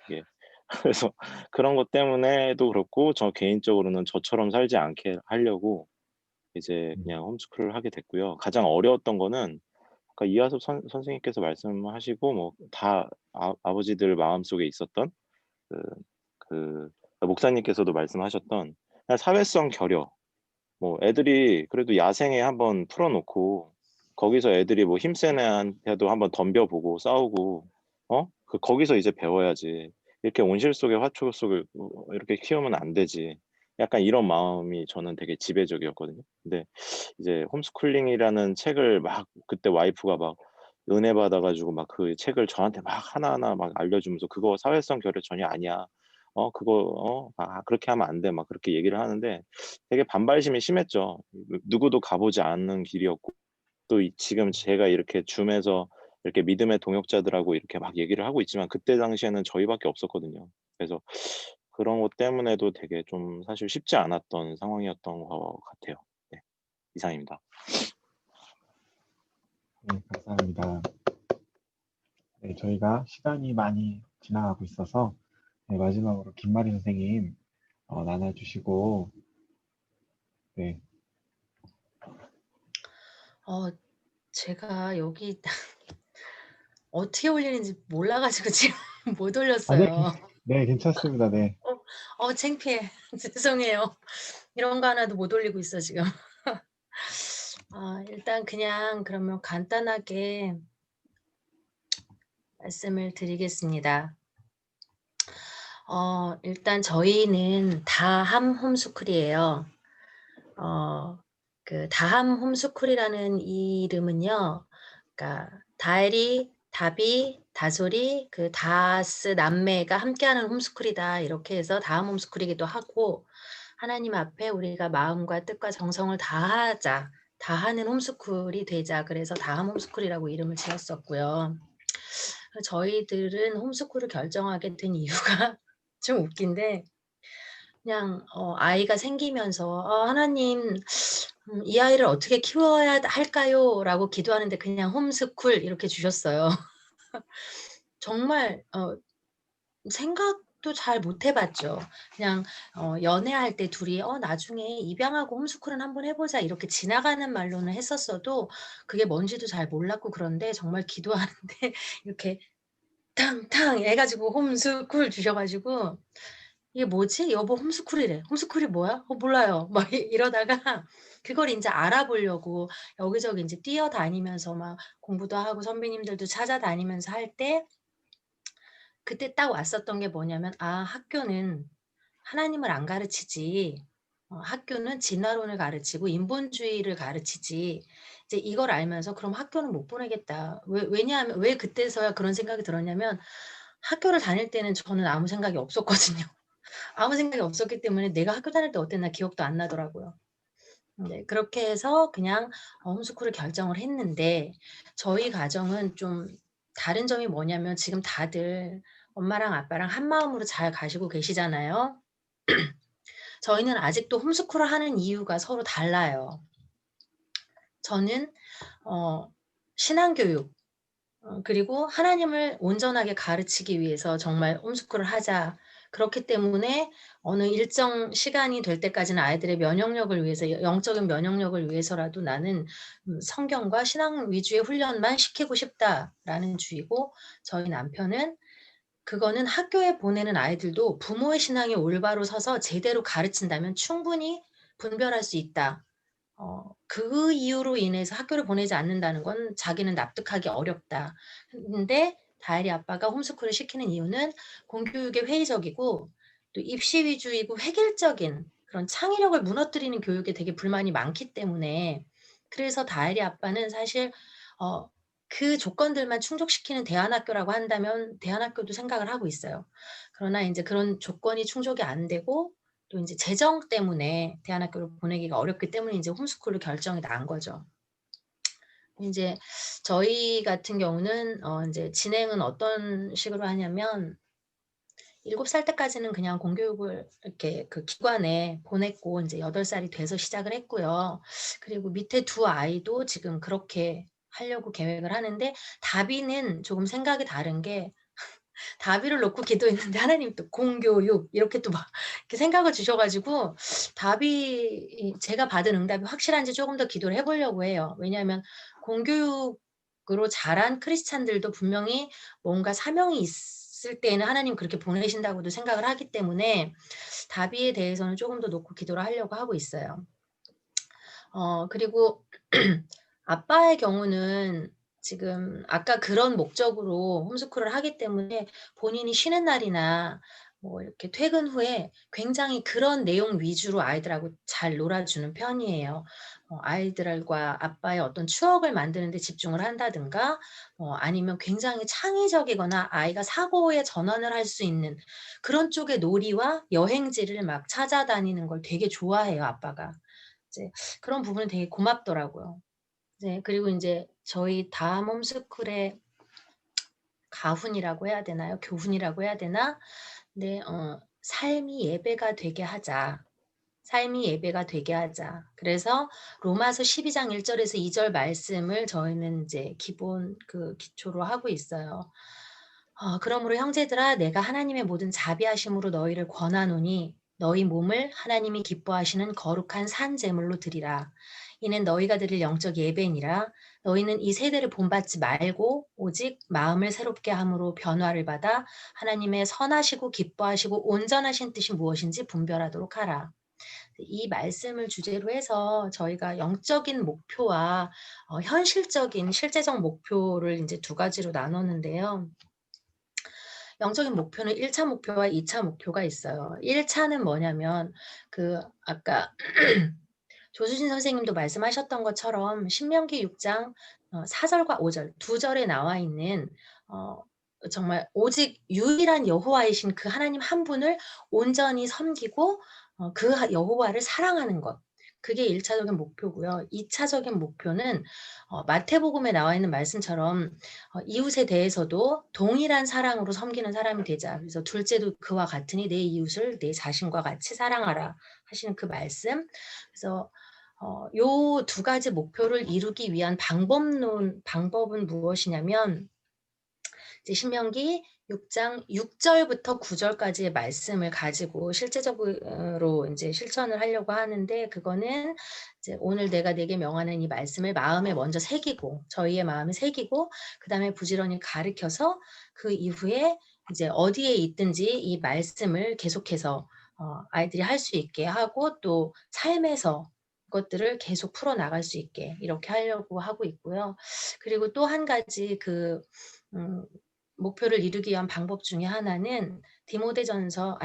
[SPEAKER 8] 이게. 그래서 그런 것 때문에도 그렇고 저 개인적으로는 저처럼 살지 않게 하려고 이제 그냥 홈스쿨을 하게 됐고요. 가장 어려웠던 거는 아까 이하섭 선생님께서 말씀하시고 뭐 다 아버지들 마음속에 있었던 그, 그 목사님께서도 말씀하셨던 그냥 사회성 결여. 뭐 애들이 그래도 야생에 한번 풀어놓고 거기서 애들이 뭐 힘센 애한테도 한번 덤벼보고 싸우고 거기서 이제 배워야지. 이렇게 온실 속의 화초 속을 이렇게 키우면 안 되지. 약간 이런 마음이 저는 되게 지배적이었거든요. 근데 이제 홈스쿨링이라는 책을 막 그때 와이프가 막 은혜 받아가지고 막 그 책을 저한테 막 하나하나 막 알려주면서 그거 사회성 결여 전혀 아니야. 그거 그렇게 하면 안 돼. 막 그렇게 얘기를 하는데 되게 반발심이 심했죠. 누구도 가보지 않는 길이었고 또 지금 제가 이렇게 줌에서 이렇게 믿음의 동역자들하고 이렇게 막 얘기를 하고 있지만 그때 당시에는 저희밖에 없었거든요. 그래서 그런 것 때문에도 되게 좀 사실 쉽지 않았던 상황이었던 것 같아요. 네, 이상입니다.
[SPEAKER 2] 네, 감사합니다. 네, 저희가 시간이 많이 지나가고 있어서 마지막으로 김마리 선생님 나눠주시고 네.
[SPEAKER 9] 제가 여기 어떻게 올리는지 몰라가지고 지금 못
[SPEAKER 2] 네,
[SPEAKER 9] 올렸어요.
[SPEAKER 2] 네, 괜찮습니다. 네.
[SPEAKER 9] 창피해. 죄송해요. 이런 거 하나도 못 올리고 있어, 지금. 일단 그냥 그러면 간단하게 말씀을 드리겠습니다. 일단 저희는 다 함 홈스쿨이에요. 그 다함 홈스쿨이라는 이 이름은요. 그러니까 다엘이, 다비, 다솔이, 그 다스 남매가 함께하는 홈스쿨이다. 이렇게 해서 다함 홈스쿨이기도 하고 하나님 앞에 우리가 마음과 뜻과 정성을 다하자. 다하는 홈스쿨이 되자. 그래서 다함 홈스쿨이라고 이름을 지었었고요. 저희들은 홈스쿨을 결정하게 된 이유가 좀 웃긴데 그냥 아이가 생기면서 하나님 이 아이를 어떻게 키워야 할까요? 라고 기도하는데 그냥 홈스쿨 이렇게 주셨어요. 정말 생각도 잘 못 해봤죠. 그냥 연애할 때 둘이 나중에 입양하고 홈스쿨은 한번 해보자 이렇게 지나가는 말로는 했었어도 그게 뭔지도 잘 몰랐고 그런데 정말 기도하는데 이렇게 탕탕 해가지고 홈스쿨 주셔가지고 이게 뭐지? 여보 홈스쿨이래. 홈스쿨이 뭐야? 몰라요. 막 이러다가 그걸 인제 알아보려고 여기저기 인제 뛰어다니면서 막 공부도 하고 선배님들도 찾아다니면서 할 때 그때 딱 왔었던 게 뭐냐면 '아 학교는 하나님을 안 가르치지. 학교는 진화론을 가르치고 인본주의를 가르치지.' 이제 이걸 알면서 '그럼 학교는 못 보내겠다.' 왜냐하면 왜 그때서야 그런 생각이 들었냐면 학교를 다닐 때는 저는 아무 생각이 없었거든요. 아무 생각이 없었기 때문에 내가 학교 다닐 때 어땠나 기억도 안 나더라고요. 네. 그렇게 해서 그냥 홈스쿨을 결정을 했는데 저희 가정은 좀 다른 점이 뭐냐면 지금 다들 엄마랑 아빠랑 한마음으로 잘 가시고 계시잖아요. 저희는 아직도 홈스쿨을 하는 이유가 서로 달라요. 저는 신앙교육 그리고 하나님을 온전하게 가르치기 위해서 정말 홈스쿨을 하자. 그렇기 때문에 어느 일정 시간이 될 때까지는 아이들의 면역력을 위해서 영적인 면역력을 위해서라도 나는 성경과 신앙 위주의 훈련만 시키고 싶다라는 주의고 저희 남편은 그거는 학교에 보내는 아이들도 부모의 신앙이 올바로 서서 제대로 가르친다면 충분히 분별할 수 있다. 그 이유로 인해서 학교를 보내지 않는다는 건 자기는 납득하기 어렵다. 근데 다엘이 아빠가 홈스쿨을 시키는 이유는 공교육에 회의적이고 또 입시 위주이고 획일적인 그런 창의력을 무너뜨리는 교육에 되게 불만이 많기 때문에 그래서 다엘이 아빠는 사실 그 조건들만 충족시키는 대안학교라고 한다면 대안학교도 생각을 하고 있어요. 그러나 인제 그런 조건이 충족이 안 되고 또 인제 재정 때문에 대안학교를 보내기가 어렵기 때문에 인제 홈스쿨로 결정이 난 거죠. 인제 저희 같은 경우는 인제 진행은 어떤 식으로 하냐면 7살 때까지는 그냥 공교육을 이렇게 그 기관에 보냈고 인제 8살이 돼서 시작을 했고요. 그리고 밑에 2 아이도 지금 그렇게 하려고 계획을 하는데 다비는 조금 생각이 다른 게 다비를 놓고 기도했는데 하나님이 또 공교육 이렇게 또 막 이렇게 생각을 주셔 가지고 제가 받은 응답이 확실한지 조금 더 기도를 해 보려고 해요. 왜냐하면 공교육으로 자란 크리스찬들도 분명히 뭔가 사명이 있을 때에는 하나님 그렇게 보내신다고도 생각을 하기 때문에 다비에 대해서는 조금 더 놓고 기도를 하려고 하고 있어요. 그리고 아빠의 경우는 지금 아까 그런 목적으로 홈스쿨을 하기 때문에 본인이 쉬는 날이나 뭐 이렇게 퇴근 후에 굉장히 그런 내용 위주로 아이들하고 잘 놀아주는 편이에요. 아이들과 아빠의 어떤 추억을 만드는 데 집중을 한다든가 아니면 굉장히 창의적이거나 아이가 사고의 전환을 할 수 있는 그런 쪽의 놀이와 여행지를 막 찾아다니는 걸 되게 좋아해요, 아빠가. 이제 그런 부분은 되게 고맙더라고요. 네. 그리고 인제 저희 다음 홈스쿨의 가훈이라고 해야 되나요? 교훈이라고 해야 되나? 네. "삶이 예배가 되게 하자. 삶이 예배가 되게 하자." 그래서 로마서 12장 1 절에서 2절 말씀을 저희는 인제 기본 기초로 하고 있어요. "그러므로 형제들아 내가 하나님의 모든 자비하심으로 너희를 권하노니 너희 몸을 하나님이 기뻐하시는 거룩한 산 제물로 드리라. 이는 너희가 드릴 영적 예배니라. 너희는 이 세대를 본받지 말고 오직 마음을 새롭게 함으로 변화를 받아 하나님의 선하시고 기뻐하시고 온전하신 뜻이 무엇인지 분별하도록 하라." 이 말씀을 주제로 해서 저희가 영적인 목표와 현실적인 실제적 목표를 인제 2 가지로 나눴는데요. 영적인 목표는 1차 목표와 2차 목표가 있어요. 1 차는 뭐냐면 아까 조수진 선생님도 말씀하셨던 것처럼 신명기 6장 4절과 5절 두 절에 나와 있는 정말 오직 유일한 여호와이신 그 하나님 한 분을 온전히 섬기고 그 여호와를 사랑하는 것. 그게 1차적인 목표고요. 2차적인 목표는 마태복음에 나와 있는 말씀처럼 이웃에 대해서도 동일한 사랑으로 섬기는 사람이 되자. 그래서 둘째도 그와 같으니 내 이웃을 내 자신과 같이 사랑하라 하시는 그 말씀. 그래서 요 두 가지 목표를 이루기 위한 방법은 무엇이냐면 이제 신명기 6장 6절부터 9절까지의 말씀을 가지고 실제적으로 이제 실천을 하려고 하는데, 그거는 이제 오늘 내가 내게 명하는 이 말씀을 마음에 먼저 새기고, 저희의 마음에 새기고, 그 다음에 부지런히 가르쳐서 그 이후에 이제 어디에 있든지 이 말씀을 계속해서 아이들이 할 수 있게 하고, 또 삶에서 것들을 계속 풀어나갈 수 있게 이렇게 하려고 하고 있고요. 그리고 또 한 가지 목표를 이루기 위한 방법 중에 하나는 디모데후서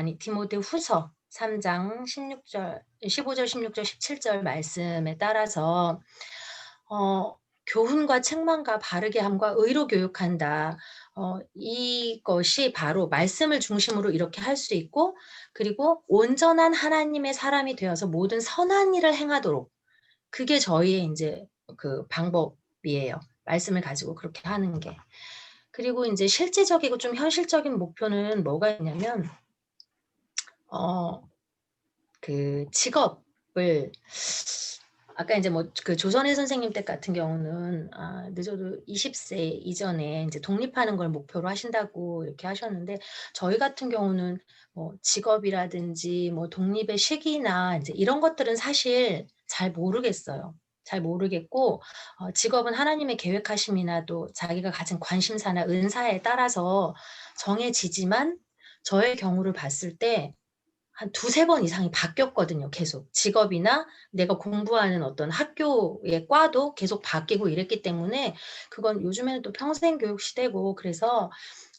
[SPEAKER 9] 3장 15절, 16절, 17절 말씀에 따라서 교훈과 책망과 바르게 함과 의로 교육한다. 이것이 바로 말씀을 중심으로 이렇게 할 수 있고, 그리고 온전한 하나님의 사람이 되어서 모든 선한 일을 행하도록, 그게 저희의 이제 그 방법이에요. 말씀을 가지고 그렇게 하는 게. 그리고 이제 실제적이고 좀 현실적인 목표는 뭐가 있냐면, 그 직업을, 아까 이제 뭐 그 조선의 선생님 때 같은 경우는 늦어도 20세 이전에 이제 독립하는 걸 목표로 하신다고 이렇게 하셨는데, 저희 같은 경우는 뭐 직업이라든지 뭐 독립의 시기나 이제 이런 것들은 사실 잘 모르겠어요. 잘 모르겠고, 직업은 하나님의 계획하심이나 또 자기가 가진 관심사나 은사에 따라서 정해지지만, 저의 경우를 봤을 때 한 두세 번 이상이 바뀌었거든요. 계속 직업이나 내가 공부하는 어떤 학교의 과도 계속 바뀌고 이랬기 때문에, 그건 요즘에는 또 평생 교육 시대고 그래서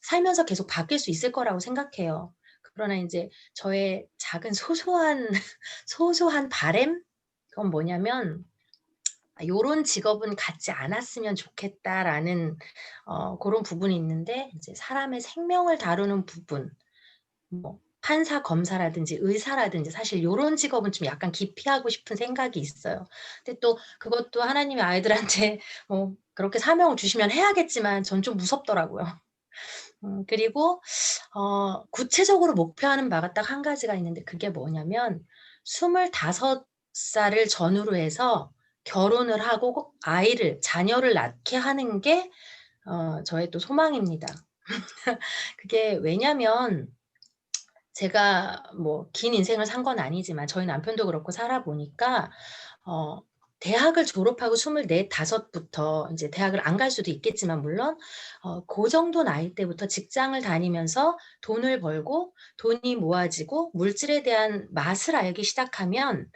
[SPEAKER 9] 살면서 계속 바뀔 수 있을 거라고 생각해요. 그러나 이제 저의 작은 소소한 바램, 그건 뭐냐면, 요런 직업은 갖지 않았으면 좋겠다라는 그런 부분이 있는데, 이제 사람의 생명을 다루는 부분, 뭐 판사, 검사라든지 의사라든지 사실 요런 직업은 좀 약간 기피하고 싶은 생각이 있어요. 근데 또 그것도 하나님의 아이들한테 그렇게 사명을 주시면 해야겠지만 전 좀 무섭더라고요. 그리고 구체적으로 목표하는 바가 딱 한 가지가 있는데, 그게 뭐냐면 25살을 전후로 해서 결혼을 하고 자녀를 낳게 하는 게 저의 또 소망입니다. 그게 왜냐면 제가 뭐 긴 인생을 산 건 아니지만 저희 남편도 그렇고 살아보니까 대학을 졸업하고 24, 5부터 이제 대학을 안 갈 수도 있겠지만 물론 그 정도 나이 때부터 직장을 다니면서 돈을 벌고 돈이 모아지고 물질에 대한 맛을 알기 시작하면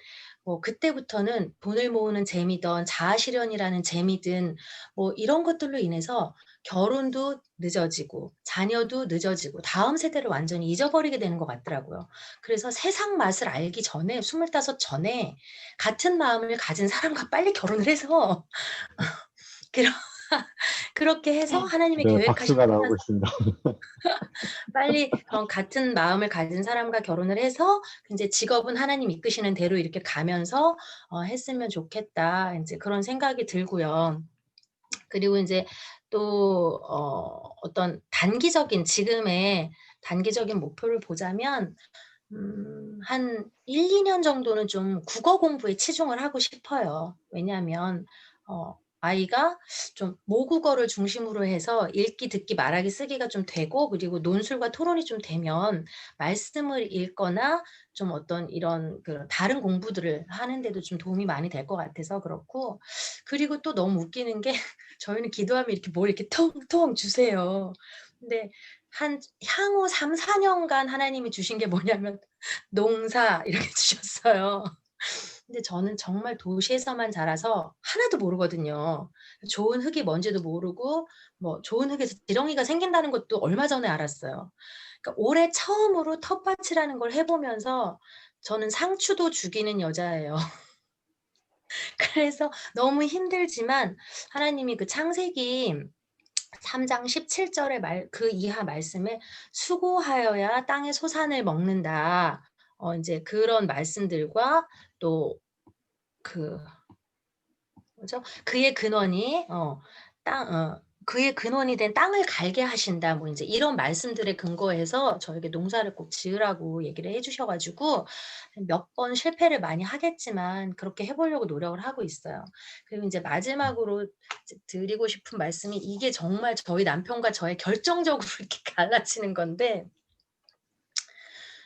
[SPEAKER 9] 그때부터는 돈을 모으는 재미든 자아실현이라는 재미든 뭐 이런 것들로 인해서 결혼도 늦어지고 자녀도 늦어지고 다음 세대를 완전히 잊어버리게 되는 것 같더라고요. 그래서 세상 맛을 알기 전에 25 전에 같은 마음을 가진 사람과 빨리 결혼을 해서 그렇게 해서 하나님의
[SPEAKER 2] 네,
[SPEAKER 9] 계획하신
[SPEAKER 2] 박수가 나오고 있습니다.
[SPEAKER 9] 빨리 같은 마음을 가진 사람과 결혼을 해서 이제 직업은 하나님 이끄시는 대로 이렇게 가면서 했으면 좋겠다, 이제 그런 생각이 들고요. 그리고 이제 또 어떤 지금의 단기적인 목표를 보자면 한 1, 2년 정도는 좀 국어 공부에 치중을 하고 싶어요. 왜냐하면 아이가 좀 모국어를 중심으로 해서 읽기, 듣기, 말하기, 쓰기가 좀 되고, 그리고 논술과 토론이 좀 되면 말씀을 읽거나 좀 어떤 이런 그 다른 공부들을 하는데도 좀 도움이 많이 될 것 같아서 그렇고, 그리고 또 너무 웃기는 게 저희는 기도하면 이렇게 뭘 이렇게 텅텅 주세요. 근데 향후 3, 4년간 하나님이 주신 게 뭐냐면 농사 이렇게 주셨어요. 근데 저는 정말 도시에서만 자라서 하나도 모르거든요. 좋은 흙이 뭔지도 모르고 뭐 좋은 흙에서 지렁이가 생긴다는 것도 얼마 전에 알았어요. 그러니까 올해 처음으로 텃밭이라는 걸 해보면서 저는 상추도 죽이는 여자예요. 그래서 너무 힘들지만 하나님이 그 창세기 3장 17절의 그 이하 말씀에 수고하여야 땅의 소산을 먹는다. 이제 그런 말씀들과 또 그 뭐죠? 그의 근원이 그의 근원이 된 땅을 갈게 하신다. 뭐 이제 이런 말씀들에 근거해서 저에게 농사를 꼭 지으라고 얘기를 해 주셔 가지고 몇 번 실패를 많이 하겠지만 그렇게 해 보려고 노력을 하고 있어요. 그리고 이제 마지막으로 이제 드리고 싶은 말씀이 이게 정말 저희 남편과 저의 결정적으로 이렇게 갈라치는 건데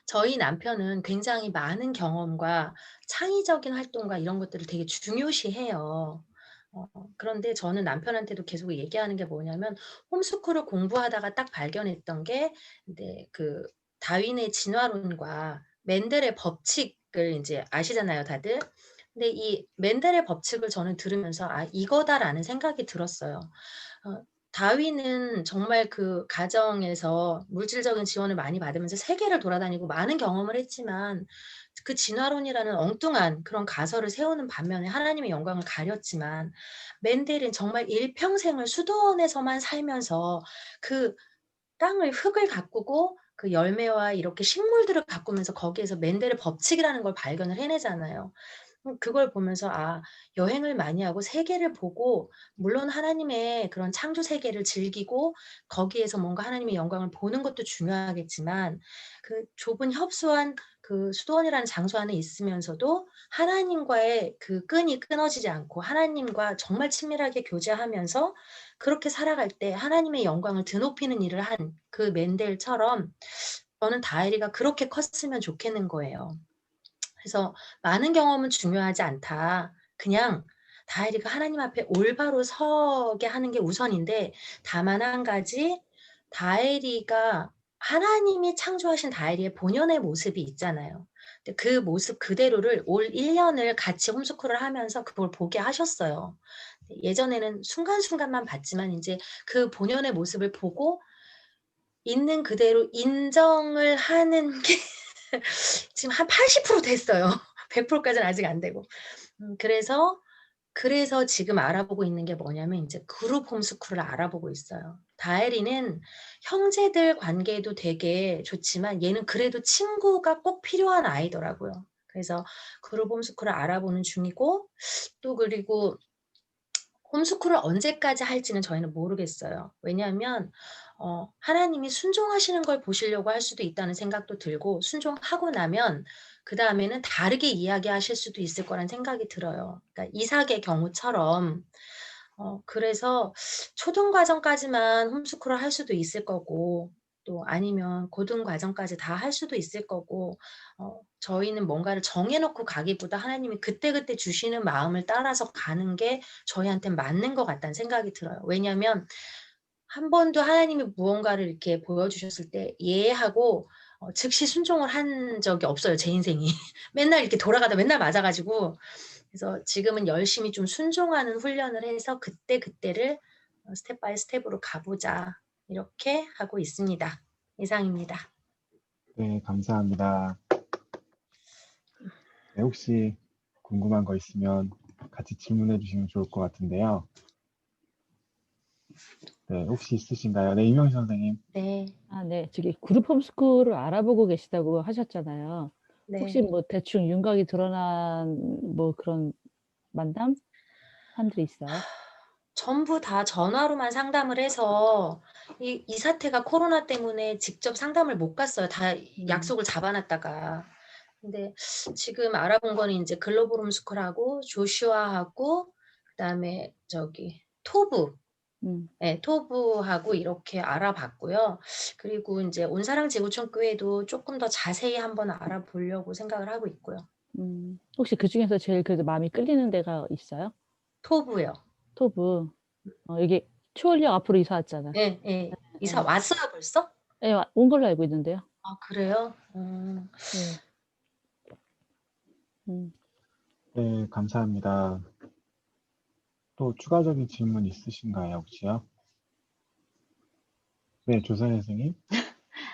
[SPEAKER 9] 저희 남편은 굉장히 많은 경험과 창의적인 활동과 이런 것들을 되게 중요시해요. 그런데 저는 남편한테도 계속 얘기하는 게 뭐냐면 홈스쿨을 공부하다가 딱 발견했던 게 인제 그 다윈의 진화론과 맨델의 법칙을 인제 아시잖아요, 다들. 근데 이 맨델의 법칙을 저는 들으면서 '아 이거다.'라는 생각이 들었어요. 다윈은 정말 그 가정에서 물질적인 지원을 많이 받으면서 세계를 돌아다니고 많은 경험을 했지만 그 진화론이라는 엉뚱한 그런 가설을 세우는 반면에 하나님의 영광을 가렸지만 맨델은 정말 일평생을 수도원에서만 살면서 그 땅을 흙을 가꾸고 그 열매와 이렇게 식물들을 가꾸면서 거기에서 맨델의 법칙이라는 걸 발견을 해내잖아요. 그걸 보면서 '아 여행을 많이 하고 세계를 보고 물론 하나님의 그런 창조 세계를 즐기고 거기에서 뭔가 하나님의 영광을 보는 것도 중요하겠지만 그 좁은 협소한 그 수도원이라는 장소 안에 있으면서도 하나님과의 그 끈이 끊어지지 않고 하나님과 정말 친밀하게 교제하면서 그렇게 살아갈 때 하나님의 영광을 드높이는 일을 한 그 맨델처럼 저는 다혜리가 그렇게 컸으면 좋겠는 거예요. 그래서 '많은 경험은 중요하지 않다. 그냥 다혜리가 하나님 앞에 올바로 서게 하는 게 우선인데 다만 한 가지 다혜리가 하나님이 창조하신 다혜리의 본연의 모습이 있잖아요. 근데 그 모습 그대로를 올 1 년을 같이 홈스쿨을 하면서 그걸 보게 하셨어요. 예전에는 순간순간만 봤지만 인제 그 본연의 모습을 보고 있는 그대로 인정을 하는 게 지금 한 80% 됐어요. 100% 까지는 아직 안 되고. 그래서 지금 알아보고 있는 게 뭐냐면 인제 그룹 홈스쿨을 알아보고 있어요. 다혜리는 형제들 관계도 되게 좋지만 얘는 그래도 친구가 꼭 필요한 아이더라고요. 그래서 그룹 홈스쿨을 알아보는 중이고 또 그리고 홈스쿨을 언제까지 할지는 저희는 모르겠어요. 왜냐하면 하나님이 순종하시는 걸 보시려고 할 수도 있다는 생각도 들고 순종하고 나면 그다음에는 다르게 이야기하실 수도 있을 거라는 생각이 들어요. 그러니까 이삭의 경우처럼 그래서 초등과정까지만 홈스쿨을 할 수도 있을 거고 또 아니면 고등과정까지 다 할 수도 있을 거고 저희는 뭔가를 정해 놓고 가기보다 하나님이 그때그때 주시는 마음을 따라서 가는 게 저희한테는 맞는 것 같다는 생각이 들어요. 왜냐하면 한 번도 하나님이 무언가를 이렇게 보여주셨을 때 예 하고 즉시 순종을 한 적이 없어요, 제 인생이. 맨날 이렇게 돌아가다 맨날 맞아 가지고 그래서 지금은 열심히 좀 순종하는 훈련을 해서 그때그때를 스텝 바이 스텝으로 가보자 이렇게 하고 있습니다. 이상입니다.
[SPEAKER 2] 네, 감사합니다. 네, 혹시 궁금한 거 있으면 같이 질문해 주시면 좋을 것 같은데요. 네, 혹시 있으신가요? 네, 이명희 선생님.
[SPEAKER 9] 네.
[SPEAKER 3] 네. 저기 그룹 홈스쿨을 알아보고 계시다고 하셨잖아요. 혹시
[SPEAKER 9] 네.
[SPEAKER 3] 뭐 대충 윤곽이 드러난 뭐 그런 만남? 사람들이 있어요?
[SPEAKER 9] 전부 다 전화로만 상담을 해서 이 사태가 코로나 때문에 직접 상담을 못 갔어요. 다 약속을 잡아 놨다가. 근데 지금 알아본 거는 인제 글로벌 홈스쿨하고 조슈아하고 그다음에 저기 토부. 예, 토부하고 이렇게 알아봤고요. 그리고 인제 온사랑 지구촌 교회도 쪼끔 더 자세히 한번 알아보려고 생각을 하고 있고요.
[SPEAKER 3] 혹시 그중에서 제일 그래도 마음이 끌리는 데가 있어요?
[SPEAKER 9] 토부요.
[SPEAKER 3] 토부. 여기 초월역 앞으로 이사 왔잖아요.
[SPEAKER 9] 예, 예. 이사
[SPEAKER 3] 예.
[SPEAKER 9] 왔어요 벌써?
[SPEAKER 3] 예, 온 걸로 알고 있는데요.
[SPEAKER 9] 아 그래요?
[SPEAKER 3] 네.
[SPEAKER 2] 네, 감사합니다. 또 추가적인 질문 있으신가요, 혹시요? 네, 조선혜 선생님.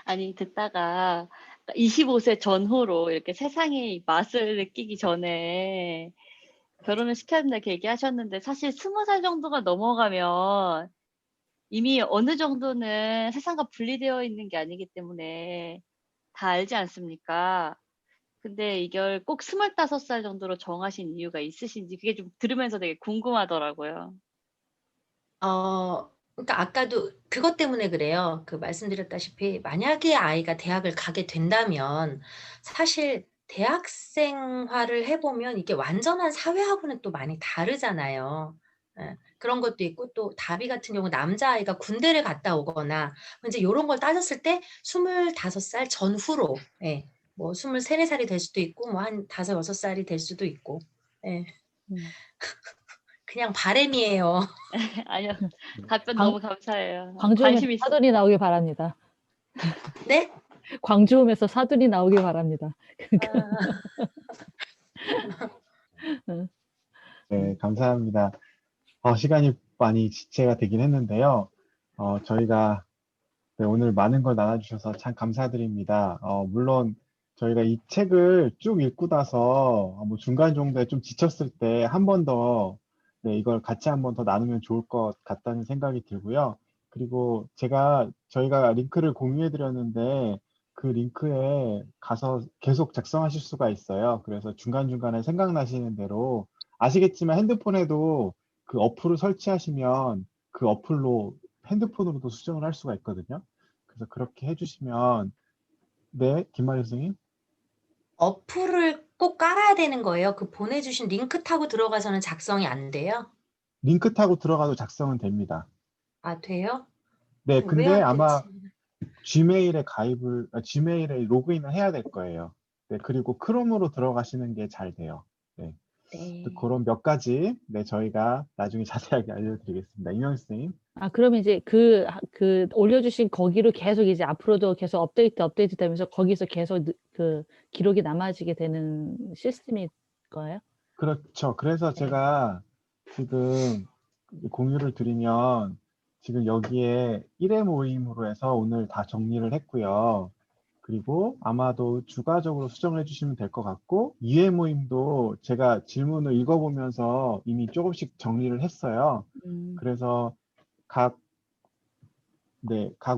[SPEAKER 5] 아니 듣다가 25세 전후로 이렇게 세상의 맛을 느끼기 전에 결혼을 시켜야 된다 이렇게 얘기하셨는데 사실 20살 정도가 넘어가면 이미 어느 정도는 세상과 분리되어 있는 게 아니기 때문에 다 알지 않습니까? 근데 이걸 꼭 25살 정도로 정하신 이유가 있으신지 그게 좀 들으면서 되게 궁금하더라고요.
[SPEAKER 9] 그러니까 아까도 그것 때문에 그래요. 그 말씀드렸다시피 만약에 아이가 대학을 가게 된다면 사실 대학 생활을 해보면 이게 완전한 사회하고는 또 많이 다르잖아요. 예, 그런 것도 있고 또 다비 같은 경우 남자아이가 군대를 갔다 오거나 이제 요런 걸 따졌을 때 25살 전후로 예, 뭐 23, 4살이 될 수도 있고 뭐 한 5, 6살이 될 수도 있고 예,
[SPEAKER 3] 음.
[SPEAKER 9] 그냥 바람이에요.
[SPEAKER 5] 아니요. 답변
[SPEAKER 3] 광
[SPEAKER 5] 너무 감사해요.
[SPEAKER 3] 광주홈에서
[SPEAKER 5] 관심 있어.
[SPEAKER 3] 사돈이 나오길 바랍니다.
[SPEAKER 9] 네?
[SPEAKER 3] 광주홈에서 사돈이 나오길 바랍니다. 응.
[SPEAKER 2] 네, 감사합니다. 시간이 많이 지체가 되긴 했는데요. 저희가 네, 오늘 많은 걸 나눠주셔서 참 감사드립니다. 물론 저희가 이 책을 쭉 읽고 나서 뭐 중간 정도에 좀 지쳤을 때 한 번 더 네, 이걸 같이 한 번 더 나누면 좋을 것 같다는 생각이 들고요. 그리고 저희가 링크를 공유해 드렸는데 그 링크에 가서 계속 작성하실 수가 있어요. 그래서 중간중간에 생각나시는 대로 아시겠지만 핸드폰에도 그 어플을 설치하시면 그 어플로 핸드폰으로도 수정을 할 수가 있거든요. 그래서 그렇게 해주시면 네, 김마리 선생님.
[SPEAKER 9] 어플을 꼭 깔아야 되는 거예요? 그 보내주신 링크 타고 들어가서는 작성이 안 돼요?
[SPEAKER 2] 링크 타고 들어가도 작성은 됩니다.
[SPEAKER 9] 아, 돼요?
[SPEAKER 2] 네,
[SPEAKER 9] 왜
[SPEAKER 2] 근데
[SPEAKER 9] 안
[SPEAKER 2] 아마
[SPEAKER 9] 되지?
[SPEAKER 2] 지메일에 로그인을 해야 될 거예요. 네, 그리고 크롬으로 들어가시는 게 잘 돼요. 네,
[SPEAKER 9] 네.
[SPEAKER 2] 그런 몇 가지 네, 저희가 나중에 자세하게 알려드리겠습니다. 이명희 선생님.
[SPEAKER 3] 그러면 이제 그 올려주신 거기로 계속 이제 앞으로도 계속 업데이트 되면서 거기서 계속 그 기록이 남아지게 되는 시스템일 거예요?
[SPEAKER 2] 그렇죠. 그래서 제가 지금 공유를 드리면 지금 여기에 1회 모임으로 해서 오늘 다 정리를 했고요. 그리고 아마도 주가적으로 수정을 해주시면 될 것 같고 2회 모임도 제가 질문을 읽어보면서 이미 조금씩 정리를 했어요. 그래서 각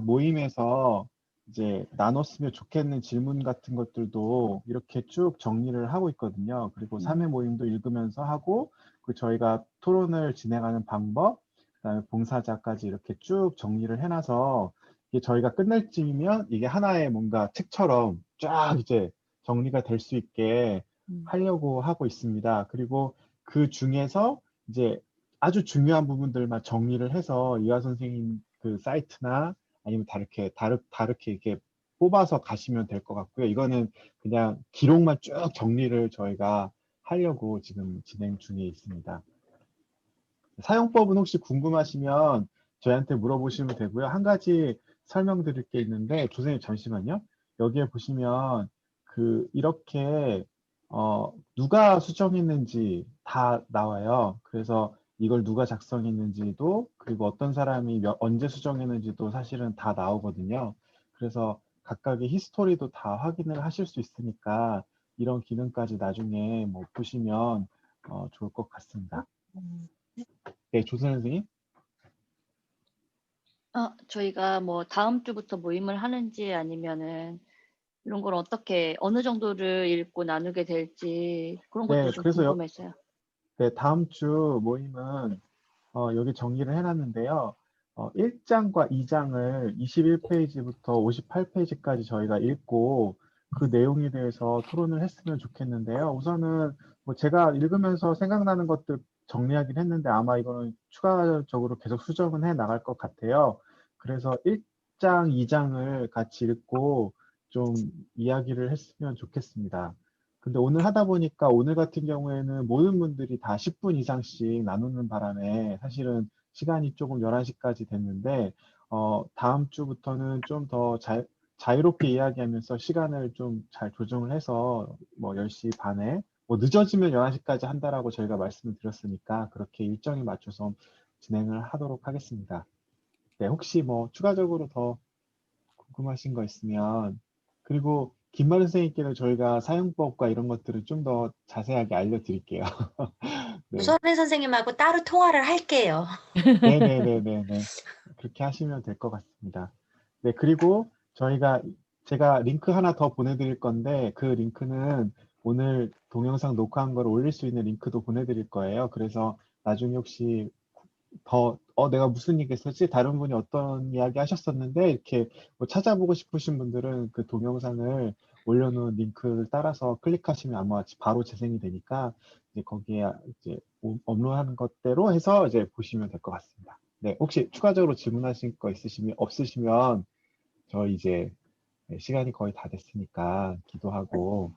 [SPEAKER 2] 모임에서 이제 나눴으면 좋겠는 질문 같은 것들도 이렇게 쭉 정리를 하고 있거든요. 그리고 3회 모임도 읽으면서 하고, 그 저희가 토론을 진행하는 방법, 그다음에 봉사자까지 이렇게 쭉 정리를 해놔서 이게 저희가 끝날 쯤이면 이게 하나의 뭔가 책처럼 쫙 이제 정리가 될 수 있게 하려고 하고 있습니다. 그리고 그 중에서 이제 아주 중요한 부분들만 정리를 해서 이화 선생님 그 사이트나 아니면 다르게 이렇게 뽑아서 가시면 될 것 같고요. 이거는 그냥 기록만 쭉 정리를 저희가 하려고 지금 진행 중에 있습니다. 사용법은 혹시 궁금하시면 저희한테 물어보시면 되고요. 한 가지 설명드릴 게 있는데, 조선님 잠시만요. 여기에 보시면 이렇게 누가 수정했는지 다 나와요. 그래서 이걸 누가 작성했는지도, 그리고 어떤 사람이 언제 수정했는지도 사실은 다 나오거든요. 그래서 각각의 히스토리도 다 확인을 하실 수 있으니까 이런 기능까지 나중에 뭐 보시면 좋을 것 같습니다. 네, 조선 선생님.
[SPEAKER 5] 저희가 뭐 다음 주부터 모임을 하는지 아니면은 이런 걸 어떻게 어느 정도를 읽고 나누게 될지 그런 것도
[SPEAKER 2] 네,
[SPEAKER 5] 좀
[SPEAKER 2] 그래서
[SPEAKER 5] 궁금했어요.
[SPEAKER 2] 네, 다음 주 모임은 여기 정리를 해놨는데요. 1장과 2장을 21페이지부터 58페이지까지 저희가 읽고 그 내용에 대해서 토론을 했으면 좋겠는데요. 우선은 뭐 제가 읽으면서 생각나는 것들 정리하긴 했는데 아마 이거는 추가적으로 계속 수정은 해 나갈 것 같아요. 그래서 1장, 2장을 같이 읽고 좀 이야기를 했으면 좋겠습니다. 근데 오늘 하다 보니까 오늘 같은 경우에는 모든 분들이 다 10분 이상씩 나누는 바람에 사실은 시간이 조금 11시까지 됐는데 다음 주부터는 좀 더 자유롭게 이야기하면서 시간을 좀 잘 조정을 해서 뭐 10시 반에 뭐 늦어지면 11시까지 한다라고 저희가 말씀을 드렸으니까 그렇게 일정에 맞춰서 진행을 하도록 하겠습니다. 네, 혹시 뭐 추가적으로 더 궁금하신 거 있으면 그리고 김만우 선생님께는 저희가 사용법과 이런 것들을 좀 더 자세하게 알려드릴게요. 네.
[SPEAKER 9] 우선혜 선생님하고 따로 통화를 할게요.
[SPEAKER 2] 네네네네네. 그렇게 하시면 될 것 같습니다. 네, 그리고 제가 링크 하나 더 보내드릴 건데, 그 링크는 오늘 동영상 녹화한 걸 올릴 수 있는 링크도 보내드릴 거예요. 그래서 나중에 혹시 내가 무슨 얘기 했었지? 다른 분이 어떤 이야기 하셨었는데, 이렇게 뭐 찾아보고 싶으신 분들은 그 동영상을 올려놓은 링크를 따라서 클릭하시면 아마 바로 재생이 되니까, 이제 거기에 이제 업로드하는 것대로 해서 이제 보시면 될 것 같습니다. 네, 혹시 추가적으로 질문하실 거 없으시면, 저 이제 시간이 거의 다 됐으니까 기도하고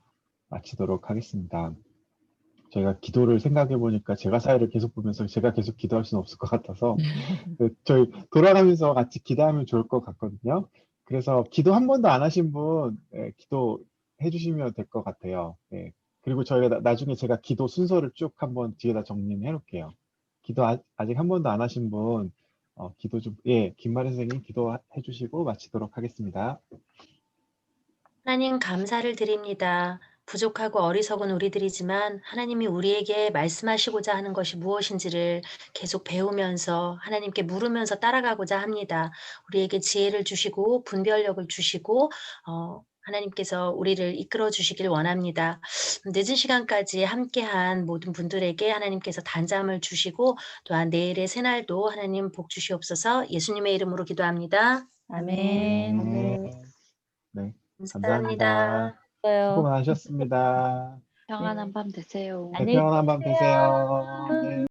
[SPEAKER 2] 마치도록 하겠습니다. 저희가 기도를 생각해 보니까 제가 사회를 계속 보면서 제가 계속 기도할 수는 없을 것 같아서 저희 돌아가면서 같이 기도하면 좋을 것 같거든요. 그래서 기도 한 번도 안 하신 분 기도해 주시면 될 것 같아요. 네. 그리고 저희가 나중에 제가 기도 순서를 쭉 한번 뒤에다 정리해 놓을게요. 기도 아직 한 번도 안 하신 분 기도 좀 김마리 선생님 기도해 주시고 마치도록 하겠습니다.
[SPEAKER 9] 하나님 감사를 드립니다. 부족하고 어리석은 우리들이지만 하나님이 우리에게 말씀하시고자 하는 것이 무엇인지를 계속 배우면서 하나님께 물으면서 따라가고자 합니다. 우리에게 지혜를 주시고 분별력을 주시고 하나님께서 우리를 이끌어 주시길 원합니다. 늦은 시간까지 함께한 모든 분들에게 하나님께서 단잠을 주시고 또한 내일의 새날도 하나님 복 주시옵소서. 예수님의 이름으로 기도합니다.
[SPEAKER 3] 아멘.
[SPEAKER 2] 네,
[SPEAKER 9] 감사합니다.
[SPEAKER 2] 감사합니다. 수고
[SPEAKER 3] 좋아요.
[SPEAKER 2] 많으셨습니다.
[SPEAKER 5] 평안한 밤 되세요.
[SPEAKER 2] 네,
[SPEAKER 3] 안녕히
[SPEAKER 2] 평안한 밤 되세요. 네.